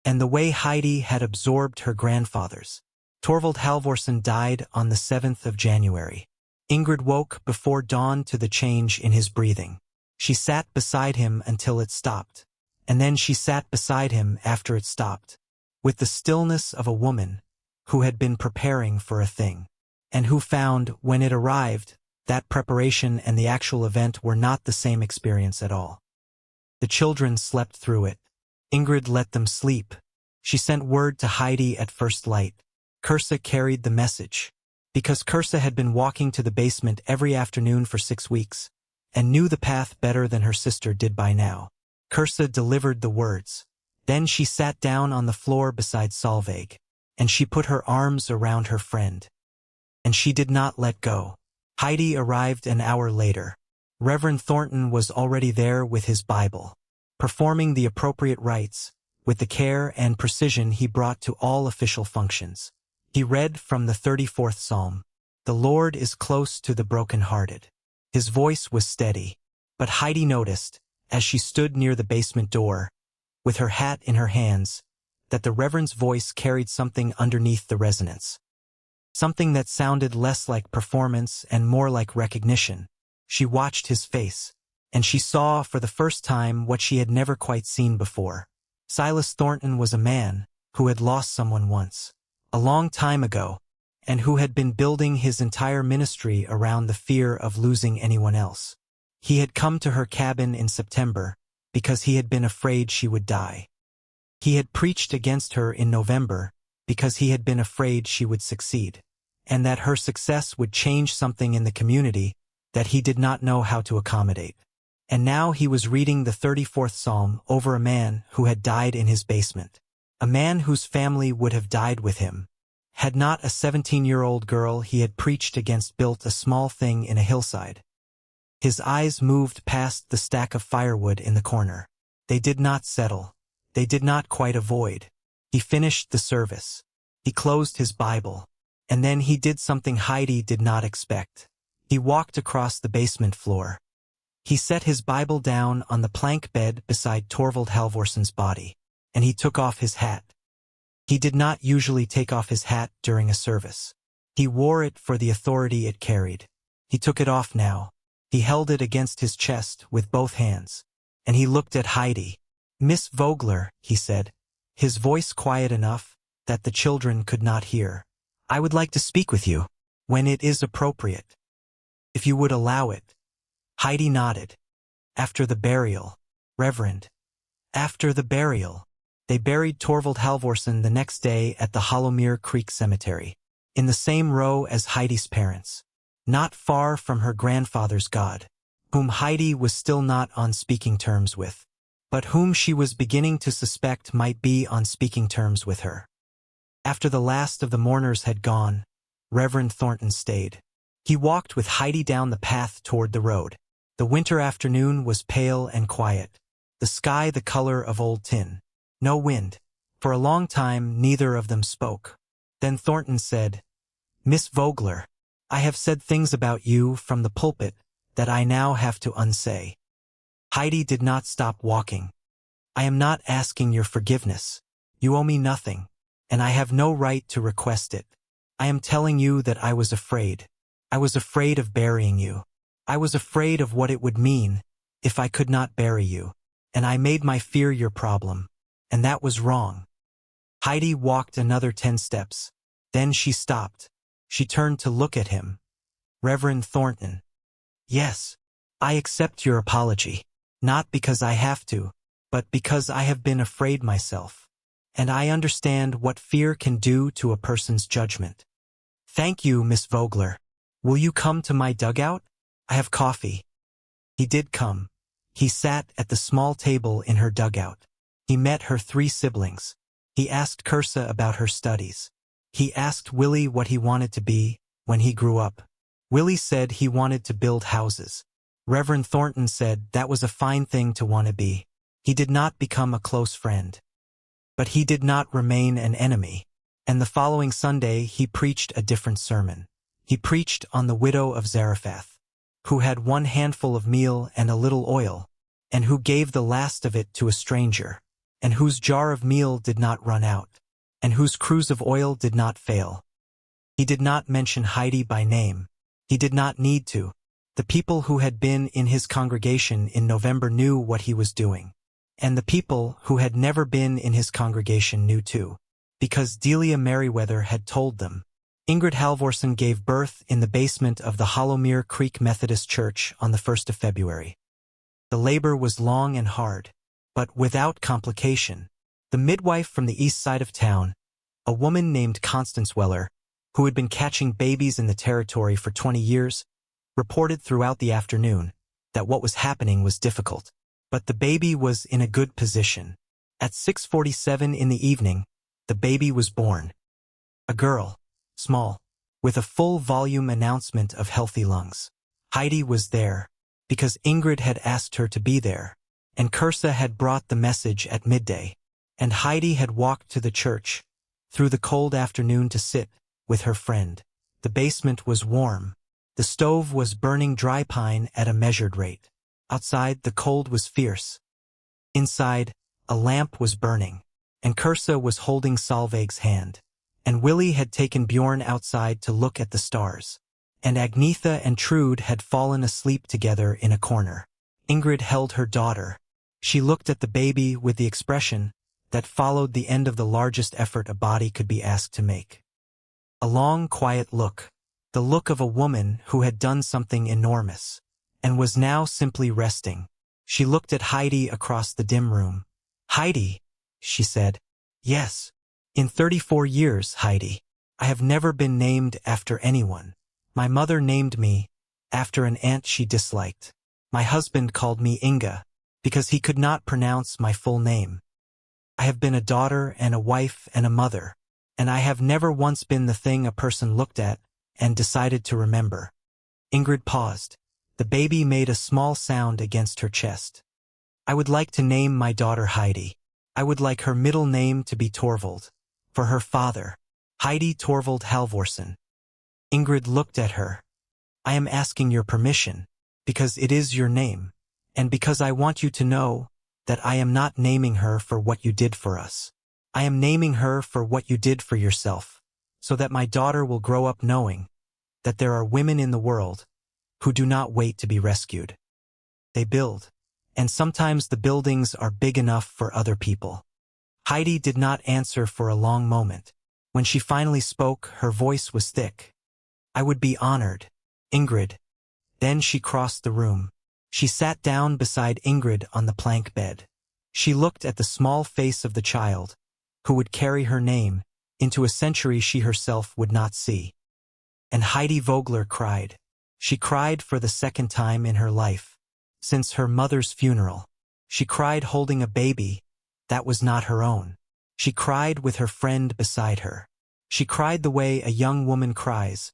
and the way Heidi had absorbed her grandfather's. Torvald Halvorsen died on the 7th of January. Ingrid woke before dawn to the change in his breathing. She sat beside him until it stopped, and then she sat beside him after it stopped, with the stillness of a woman who had been preparing for a thing, and who found, when it arrived, that preparation and the actual event were not the same experience at all. The children slept through it. Ingrid let them sleep. She sent word to Heidi at first light. Kirsa carried the message. Because Kirsa had been walking to the basement every afternoon for 6 weeks, and knew the path better than her sister did by now, Kirsa delivered the words. Then she sat down on the floor beside Solveig, and she put her arms around her friend. And she did not let go. Heidi arrived an hour later. Reverend Thornton was already there with his Bible, performing the appropriate rites, with the care and precision he brought to all official functions. He read from the 34th Psalm. The Lord is close to the broken-hearted. His voice was steady, but Heidi noticed, as she stood near the basement door, with her hat in her hands, that the Reverend's voice carried something underneath the resonance. Something that sounded less like performance and more like recognition. She watched his face, and she saw for the first time what she had never quite seen before. Silas Thornton was a man who had lost someone once, a long time ago, and who had been building his entire ministry around the fear of losing anyone else. He had come to her cabin in September because he had been afraid she would die. He had preached against her in November because he had been afraid she would succeed, and that her success would change something in the community that he did not know how to accommodate. And now he was reading the 34th Psalm over a man who had died in his basement, a man whose family would have died with him, had not a 17-year-old girl he had preached against built a small thing in a hillside. His eyes moved past the stack of firewood in the corner. They did not settle. They did not quite avoid. He finished the service. He closed his Bible. And then he did something Heidi did not expect. He walked across the basement floor. He set his Bible down on the plank bed beside Torvald Halvorsson's body, and he took off his hat. He did not usually take off his hat during a service. He wore it for the authority it carried. He took it off now. He held it against his chest with both hands, and he looked at Heidi. "Miss Vogler," he said, his voice quiet enough that the children could not hear. "I would like to speak with you, when it is appropriate. If you would allow it." Heidi nodded. "After the burial, Reverend." After the burial. They buried Torvald Halvorsson the next day at the Hollowmere Creek Cemetery, in the same row as Heidi's parents, not far from her grandfather's God, whom Heidi was still not on speaking terms with, but whom she was beginning to suspect might be on speaking terms with her. After the last of the mourners had gone, Reverend Thornton stayed. He walked with Heidi down the path toward the road. The winter afternoon was pale and quiet, the sky the color of old tin. No wind. For a long time neither of them spoke. Then Thornton said, "Miss Vogler, I have said things about you from the pulpit that I now have to unsay." Heidi did not stop walking. "I am not asking your forgiveness. You owe me nothing, and I have no right to request it. I am telling you that I was afraid. I was afraid of burying you. I was afraid of what it would mean if I could not bury you, and I made my fear your problem. And that was wrong." Heidi walked another 10 steps. Then she stopped. She turned to look at him. "Reverend Thornton." "Yes, I accept your apology. Not because I have to, but because I have been afraid myself. And I understand what fear can do to a person's judgment." "Thank you, Miss Vogler. Will you come to my dugout? I have coffee." He did come. He sat at the small table in her dugout. He met her 3 siblings. He asked Kirsa about her studies. He asked Willie what he wanted to be when he grew up. Willie said he wanted to build houses. Reverend Thornton said that was a fine thing to want to be. He did not become a close friend. But he did not remain an enemy. And the following Sunday he preached a different sermon. He preached on the widow of Zarephath, who had 1 handful of meal and a little oil, and who gave the last of it to a stranger, and whose jar of meal did not run out, and whose cruse of oil did not fail. He did not mention Heidi by name. He did not need to. The people who had been in his congregation in November knew what he was doing. And the people who had never been in his congregation knew too, because Delia Merriweather had told them. Ingrid Halvorsson gave birth in the basement of the Hollowmere Creek Methodist Church on the 1st of February. The labor was long and hard, but without complication. The midwife from the east side of town, a woman named Constance Weller, who had been catching babies in the territory for 20 years, reported throughout the afternoon that what was happening was difficult. But the baby was in a good position. At 6:47 in the evening, the baby was born. A girl, small, with a full volume announcement of healthy lungs. Heidi was there, because Ingrid had asked her to be there, and Kirsa had brought the message at midday, and Heidi had walked to the church, through the cold afternoon to sit with her friend. The basement was warm. The stove was burning dry pine at a measured rate. Outside, the cold was fierce. Inside, a lamp was burning, and Kirsa was holding Solveig's hand, and Willie had taken Bjorn outside to look at the stars. and Agnetha and Trude had fallen asleep together in a corner. Ingrid held her daughter. She looked at the baby with the expression that followed the end of the largest effort a body could be asked to make. A long, quiet look, the look of a woman who had done something enormous, and was now simply resting. She looked at Heidi across the dim room. "Heidi," she said. "Yes. In 34 years, Heidi. I have never been named after anyone. My mother named me after an aunt she disliked. My husband called me Inga because he could not pronounce my full name. I have been a daughter and a wife and a mother, and I have never once been the thing a person looked at and decided to remember." Ingrid paused. The baby made a small sound against her chest. "I would like to name my daughter Heidi. I would like her middle name to be Torvald, for her father, Heidi Torvald Halvorsen." Ingrid looked at her. "I am asking your permission, because it is your name, and because I want you to know that I am not naming her for what you did for us. I am naming her for what you did for yourself, so that my daughter will grow up knowing that there are women in the world who do not wait to be rescued. They build, and sometimes the buildings are big enough for other people." Heidi did not answer for a long moment. When she finally spoke, her voice was thick. "I would be honored, Ingrid." Then she crossed the room. She sat down beside Ingrid on the plank bed. She looked at the small face of the child, who would carry her name into a century she herself would not see. And Heidi Vogler cried. She cried for the second time in her life, since her mother's funeral. She cried holding a baby that was not her own. She cried with her friend beside her. She cried the way a young woman cries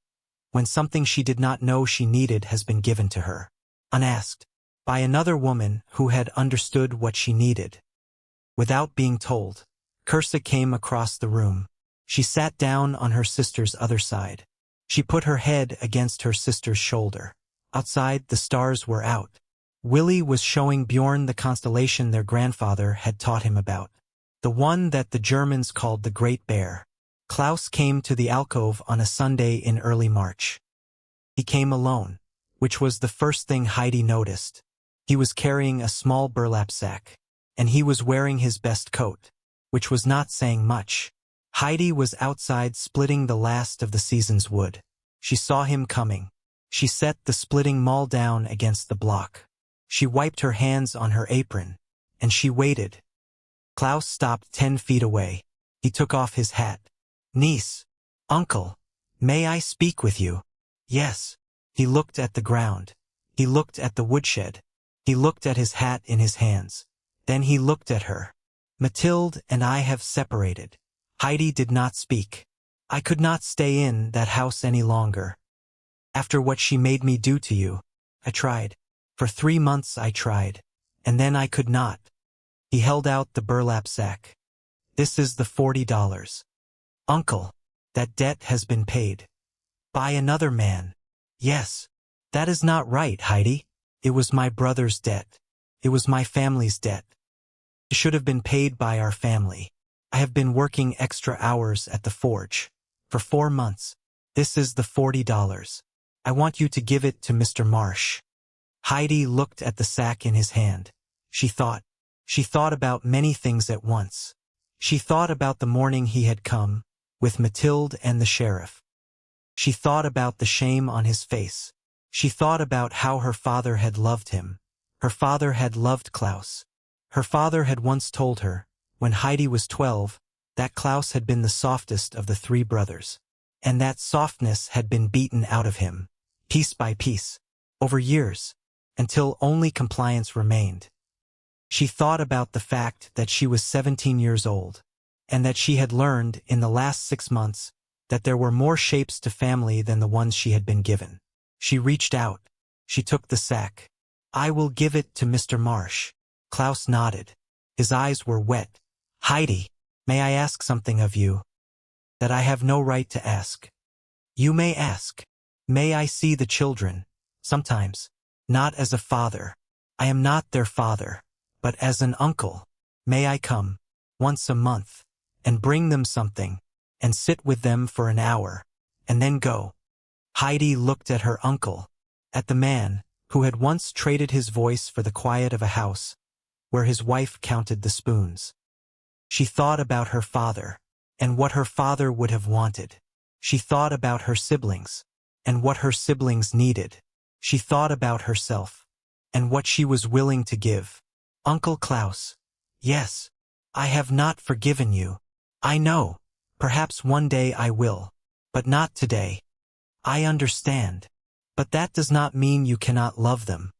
when something she did not know she needed has been given to her, unasked, by another woman who had understood what she needed. Without being told, Kirsa came across the room. She sat down on her sister's other side. She put her head against her sister's shoulder. Outside, the stars were out. Willie was showing Bjorn the constellation their grandfather had taught him about, the one that the Germans called the Great Bear. Klaus came to the alcove on a Sunday in early March. He came alone, which was the first thing Heidi noticed. He was carrying a small burlap sack, and he was wearing his best coat, which was not saying much. Heidi was outside splitting the last of the season's wood. She saw him coming. She set the splitting maul down against the block. She wiped her hands on her apron, and she waited. Klaus stopped 10 feet away. He took off his hat. "Niece, uncle, may I speak with you?" "Yes." He looked at the ground. He looked at the woodshed. He looked at his hat in his hands. Then he looked at her. "Mathilde and I have separated." Heidi did not speak. "I could not stay in that house any longer. After what she made me do to you, I tried. For 3 months I tried, and then I could not." He held out the burlap sack. "This is the $40. Uncle, that debt has been paid. By another man." "Yes. That is not right, Heidi. It was my brother's debt. It was my family's debt. It should have been paid by our family. I have been working extra hours at the forge for 4 months. This is the $40. I want you to give it to Mr. Marsh." Heidi looked at the sack in his hand. She thought. She thought about many things at once. She thought about the morning he had come, with Mathilde and the sheriff. She thought about the shame on his face. She thought about how her father had loved him. Her father had loved Klaus. Her father had once told her, when Heidi was 12, that Klaus had been the softest of the 3 brothers, and that softness had been beaten out of him, piece by piece, over years, until only compliance remained. She thought about the fact that she was 17 years old, and that she had learned in the last 6 months that there were more shapes to family than the ones she had been given. She reached out. She took the sack. "I will give it to Mr. Marsh." Klaus nodded. His eyes were wet. "Heidi, may I ask something of you that I have no right to ask?" "You may ask. May I see the children, sometimes, not as a father. I am not their father, but as an uncle. May I come, once a month, and bring them something, and sit with them for an hour, and then go?" Heidi looked at her uncle, at the man who had once traded his voice for the quiet of a house, where his wife counted the spoons. She thought about her father, and what her father would have wanted. She thought about her siblings, and what her siblings needed. She thought about herself, and what she was willing to give. Uncle Klaus, yes, I have not forgiven you. I know, perhaps one day I will, but not today. I understand. But that does not mean you cannot love them.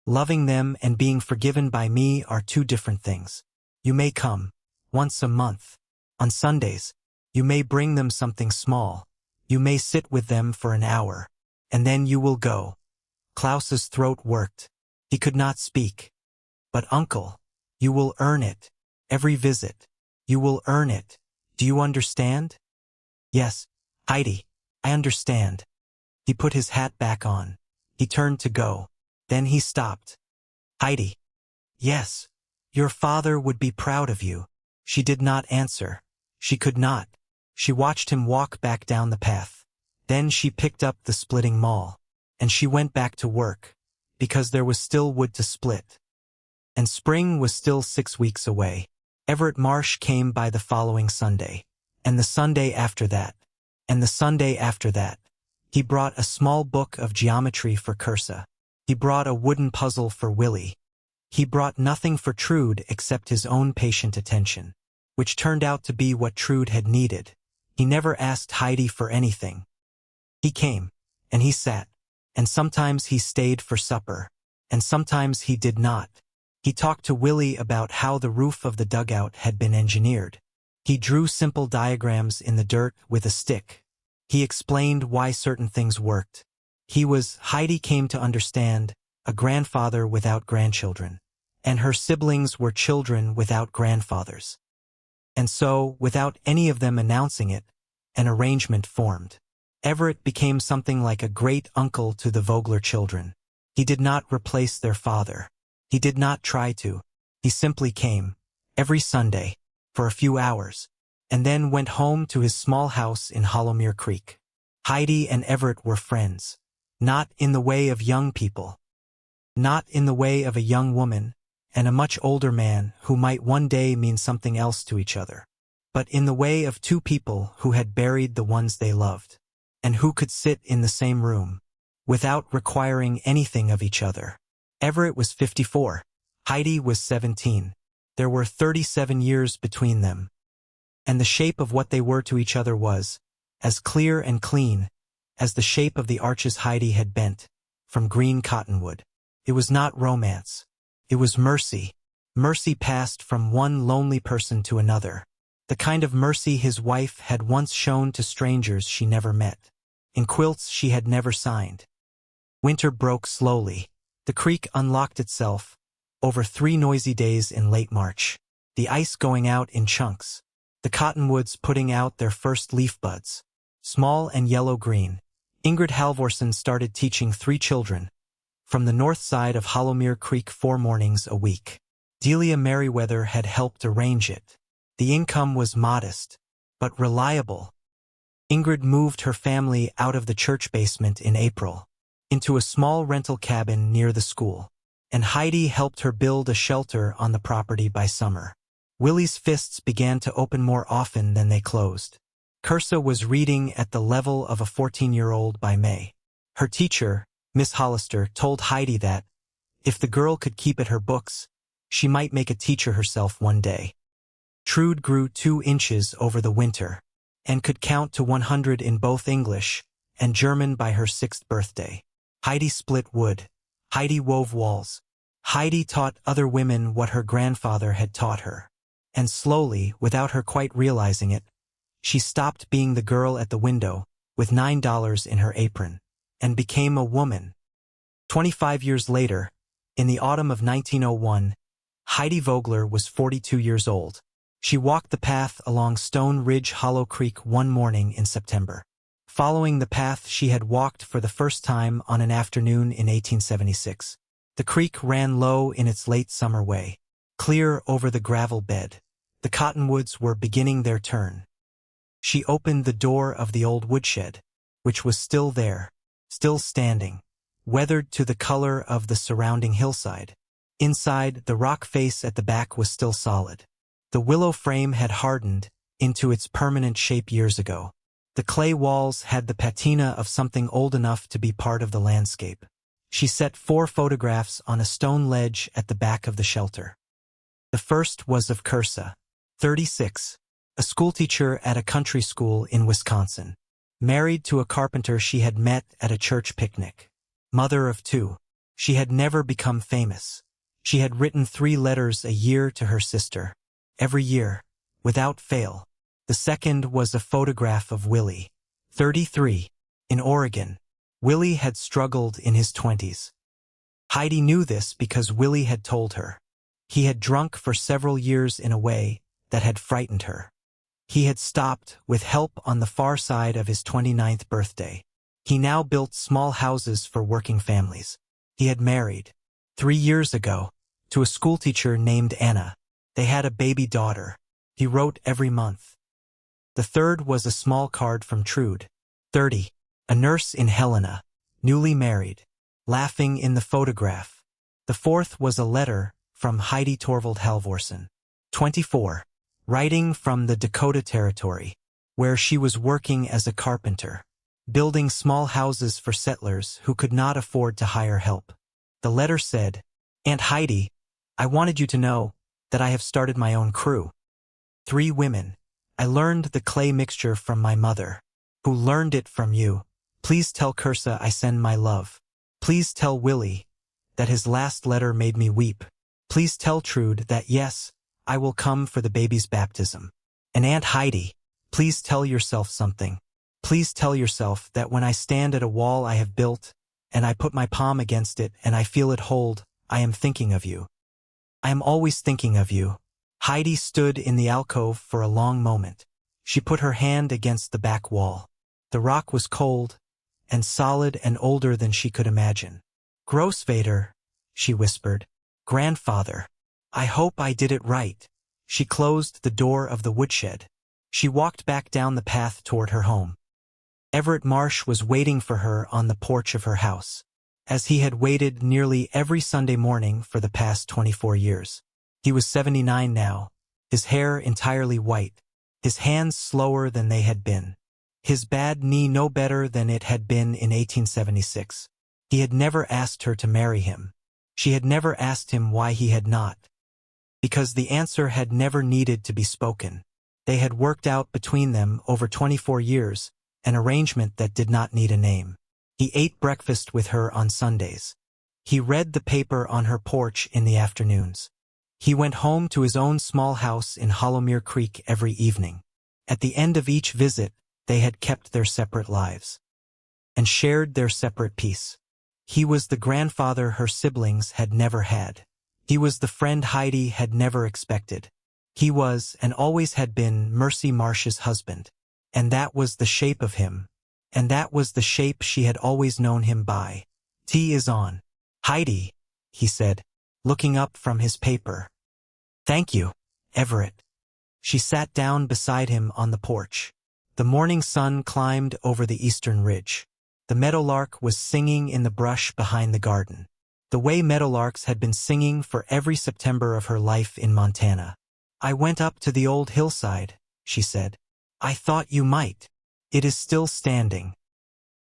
Loving them and being forgiven by me are two different things. You may come, once a month. On Sundays, you may bring them something small. You may sit with them for an hour. And then you will go. Klaus's throat worked. He could not speak. But uncle, you will earn it. Every visit. You will earn it. Do you understand? Yes, Heidi, I understand. He put his hat back on. He turned to go. Then he stopped. Heidi. Yes. Your father would be proud of you. She did not answer. She could not. She watched him walk back down the path. Then she picked up the splitting maul. And she went back to work, because there was still wood to split. And spring was still 6 weeks away. Everett Marsh came by the following Sunday. And the Sunday after that. And the Sunday after that. He brought a small book of geometry for Cursa. He brought a wooden puzzle for Willie. He brought nothing for Trude except his own patient attention, which turned out to be what Trude had needed. He never asked Heidi for anything. He came, and he sat, and sometimes he stayed for supper, and sometimes he did not. He talked to Willie about how the roof of the dugout had been engineered. He drew simple diagrams in the dirt with a stick. He explained why certain things worked. Heidi came to understand, a grandfather without grandchildren, and her siblings were children without grandfathers. And so, without any of them announcing it, an arrangement formed. Everett became something like a great uncle to the Vogler children. He did not replace their father. He did not try to. He simply came, every Sunday, for a few hours, and then went home to his small house in Hollowmere Creek. Heidi and Everett were friends, not in the way of young people, not in the way of a young woman and a much older man who might one day mean something else to each other, but in the way of two people who had buried the ones they loved, and who could sit in the same room, without requiring anything of each other. Everett was 54. Heidi was 17. There were 37 years between them. And the shape of what they were to each other was as clear and clean as the shape of the arches Heidi had bent from green cottonwood. It was not romance. It was mercy. Mercy passed from one lonely person to another. The kind of mercy his wife had once shown to strangers she never met, in quilts she had never signed. Winter broke slowly. The creek unlocked itself over 3 noisy days in late March, the ice going out in chunks. The cottonwoods putting out their first leaf buds, small and yellow-green. Ingrid Halvorsen started teaching 3 children, from the north side of Hollowmere Creek 4 mornings a week. Delia Merriweather had helped arrange it. The income was modest, but reliable. Ingrid moved her family out of the church basement in April, into a small rental cabin near the school, and Heidi helped her build a shelter on the property by summer. Willie's fists began to open more often than they closed. Cursa was reading at the level of a 14-year-old by May. Her teacher, Miss Hollister, told Heidi that, if the girl could keep at her books, she might make a teacher herself one day. Trude grew 2 inches over the winter, and could count to 100 in both English and German by her 6th birthday. Heidi split wood. Heidi wove walls. Heidi taught other women what her grandfather had taught her. And slowly, without her quite realizing it, she stopped being the girl at the window with $9 in her apron, and became a woman. 25 years later, in the autumn of 1901, Heidi Vogler was 42 years old. She walked the path along Stone Ridge Hollow Creek one morning in September, following the path she had walked for the first time on an afternoon in 1876. The creek ran low in its late summer way, clear over the gravel bed. The cottonwoods were beginning their turn. She opened the door of the old woodshed. which was still there, still standing, weathered to the color of the surrounding hillside. Inside, the rock face at the back was still solid. The willow frame had hardened into its permanent shape years ago. The clay walls had the patina of something old enough to be part of the landscape. She set 4 photographs on a stone ledge at the back of the shelter. The first was of Kursa, 36, a schoolteacher at a country school in Wisconsin, married to a carpenter she had met at a church picnic. Mother of 2. She had never become famous. She had written 3 letters a year to her sister, every year, without fail. The second was a photograph of Willie, 33, in Oregon. Willie had struggled in his 20s. Heidi knew this because Willie had told her. He had drunk for several years in a way that had frightened her. He had stopped with help on the far side of his 29th birthday. He now built small houses for working families. He had married, 3 years ago, to a schoolteacher named Anna. They had a baby daughter. He wrote every month. The third was a small card from Trude, 30, a nurse in Helena, newly married, laughing in the photograph. The fourth was a letter from Heidi Torvald Halvorsen, 24, writing from the Dakota Territory, where she was working as a carpenter, building small houses for settlers who could not afford to hire help. The letter said, "Aunt Heidi, I wanted you to know that I have started my own crew. 3 women. I learned the clay mixture from my mother, who learned it from you. Please tell Kursa I send my love. Please tell Willie that his last letter made me weep. Please tell Trude that yes, I will come for the baby's baptism. And Aunt Heidi, please tell yourself something. Please tell yourself that when I stand at a wall I have built, and I put my palm against it and I feel it hold, I am thinking of you. I am always thinking of you." Heidi stood in the alcove for a long moment. She put her hand against the back wall. The rock was cold and solid and older than she could imagine. "Grossvater," she whispered. "Grandfather. I hope I did it right." She closed the door of the woodshed. She walked back down the path toward her home. Everett Marsh was waiting for her on the porch of her house, as he had waited nearly every Sunday morning for the past 24 years. He was 79 now, his hair entirely white, his hands slower than they had been, his bad knee no better than it had been in 1876. He had never asked her to marry him. She had never asked him why he had not, because the answer had never needed to be spoken. They had worked out between them over 24 years, an arrangement that did not need a name. He ate breakfast with her on Sundays. He read the paper on her porch in the afternoons. He went home to his own small house in Hollowmere Creek every evening. At the end of each visit, they had kept their separate lives and shared their separate peace. He was the grandfather her siblings had never had. He was the friend Heidi had never expected. He was, and always had been, Mercy Marsh's husband. And that was the shape of him. And that was the shape she had always known him by. "Tea is on." "Heidi," he said, looking up from his paper. "Thank you, Everett." She sat down beside him on the porch. The morning sun climbed over the eastern ridge. The meadowlark was singing in the brush behind the garden, the way meadowlarks had been singing for every September of her life in Montana. "I went up to the old hillside," she said. "I thought you might. It is still standing."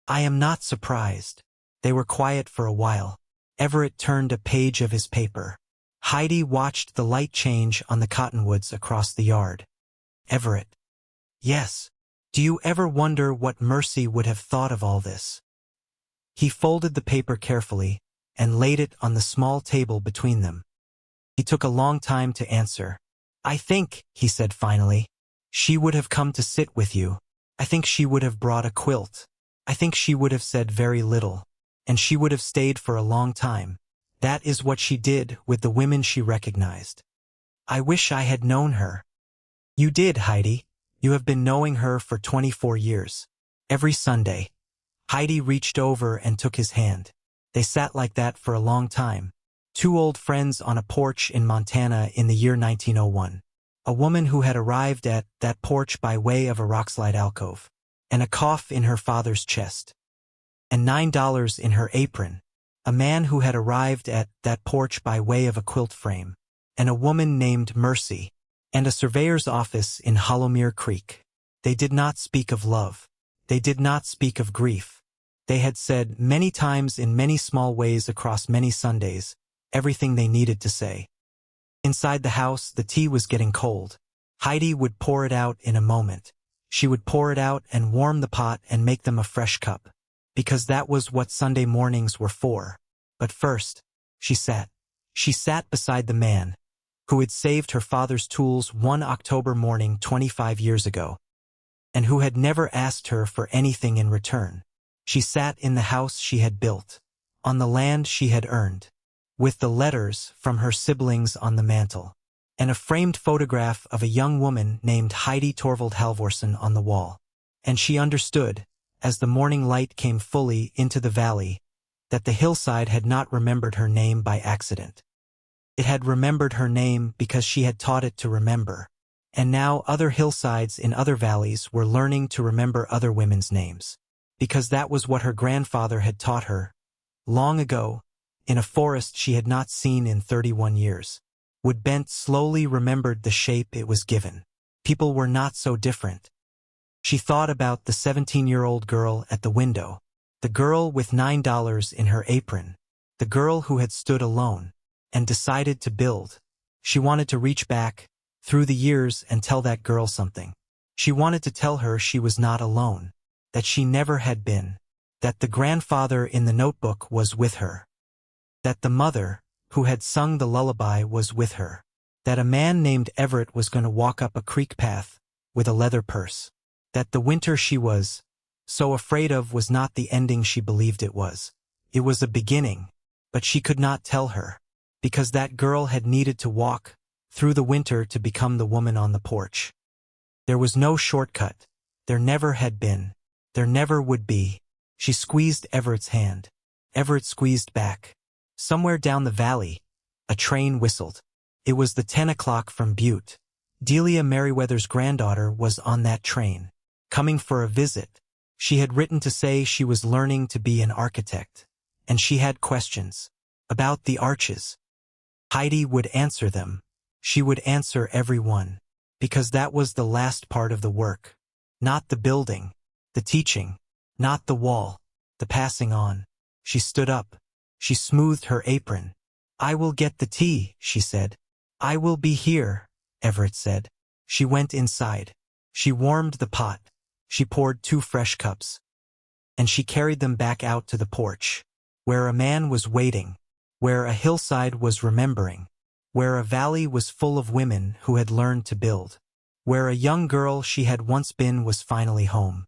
"I am not surprised." They were quiet for a while. Everett turned a page of his paper. Heidi watched the light change on the cottonwoods across the yard. "Everett." "Yes. Do you ever wonder what Mercy would have thought of all this?" He folded the paper carefully and laid it on the small table between them. He took a long time to answer. "I think," he said finally, "she would have come to sit with you. I think she would have brought a quilt. I think she would have said very little. And she would have stayed for a long time. That is what she did with the women she recognized. I wish I had known her." "You did, Heidi. You have been knowing her for 24 years. Every Sunday." Heidi reached over and took his hand. They sat like that for a long time. 2 old friends on a porch in Montana in the year 1901. A woman who had arrived at that porch by way of a rockslide alcove. and a cough in her father's chest, and $9 in her apron, a man who had arrived at that porch by way of a quilt frame, and a woman named Mercy, and a surveyor's office in Hollowmere Creek. They did not speak of love. They did not speak of grief. They had said many times in many small ways across many Sundays everything they needed to say. Inside the house, the tea was getting cold. Heidi would pour it out in a moment. She would pour it out and warm the pot and make them a fresh cup, because that was what Sunday mornings were for. But first, she sat. She sat beside the man who had saved her father's tools one October morning 25 years ago, and who had never asked her for anything in return. She sat in the house she had built, on the land she had earned, with the letters from her siblings on the mantel, and a framed photograph of a young woman named Heidi Torvald Halvorsen on the wall. And she understood, as the morning light came fully into the valley, that the hillside had not remembered her name by accident. It had remembered her name because she had taught it to remember, and now other hillsides in other valleys were learning to remember other women's names, because that was what her grandfather had taught her, long ago, in a forest she had not seen in 31 years. Wood Bent slowly remembered the shape it was given. People were not so different. She thought about the 17-year-old girl at the window, the girl with $9 in her apron, the girl who had stood alone and decided to build. She wanted to reach back through the years and tell that girl something. She wanted to tell her she was not alone, that she never had been, that the grandfather in the notebook was with her, that the mother who had sung the lullaby was with her, that a man named Everett was going to walk up a creek path with a leather purse, that the winter she was so afraid of was not the ending she believed it was. It was a beginning, but she could not tell her, because that girl had needed to walk through the winter to become the woman on the porch. There was no shortcut. There never had been. There never would be. She squeezed Everett's hand. Everett squeezed back. Somewhere down the valley, a train whistled. It was the 10 o'clock from Butte. Delia Merriweather's granddaughter was on that train, coming for a visit. She had written to say she was learning to be an architect, and she had questions about the arches. Heidi would answer them. She would answer every one, because that was the last part of the work. Not the building, the teaching, not the wall, the passing on. She stood up. She smoothed her apron. "I will get the tea," she said. "I will be here," Everett said. She went inside. She warmed the pot. She poured 2 fresh cups. And she carried them back out to the porch, where a man was waiting, where a hillside was remembering, where a valley was full of women who had learned to build, where a young girl she had once been was finally home.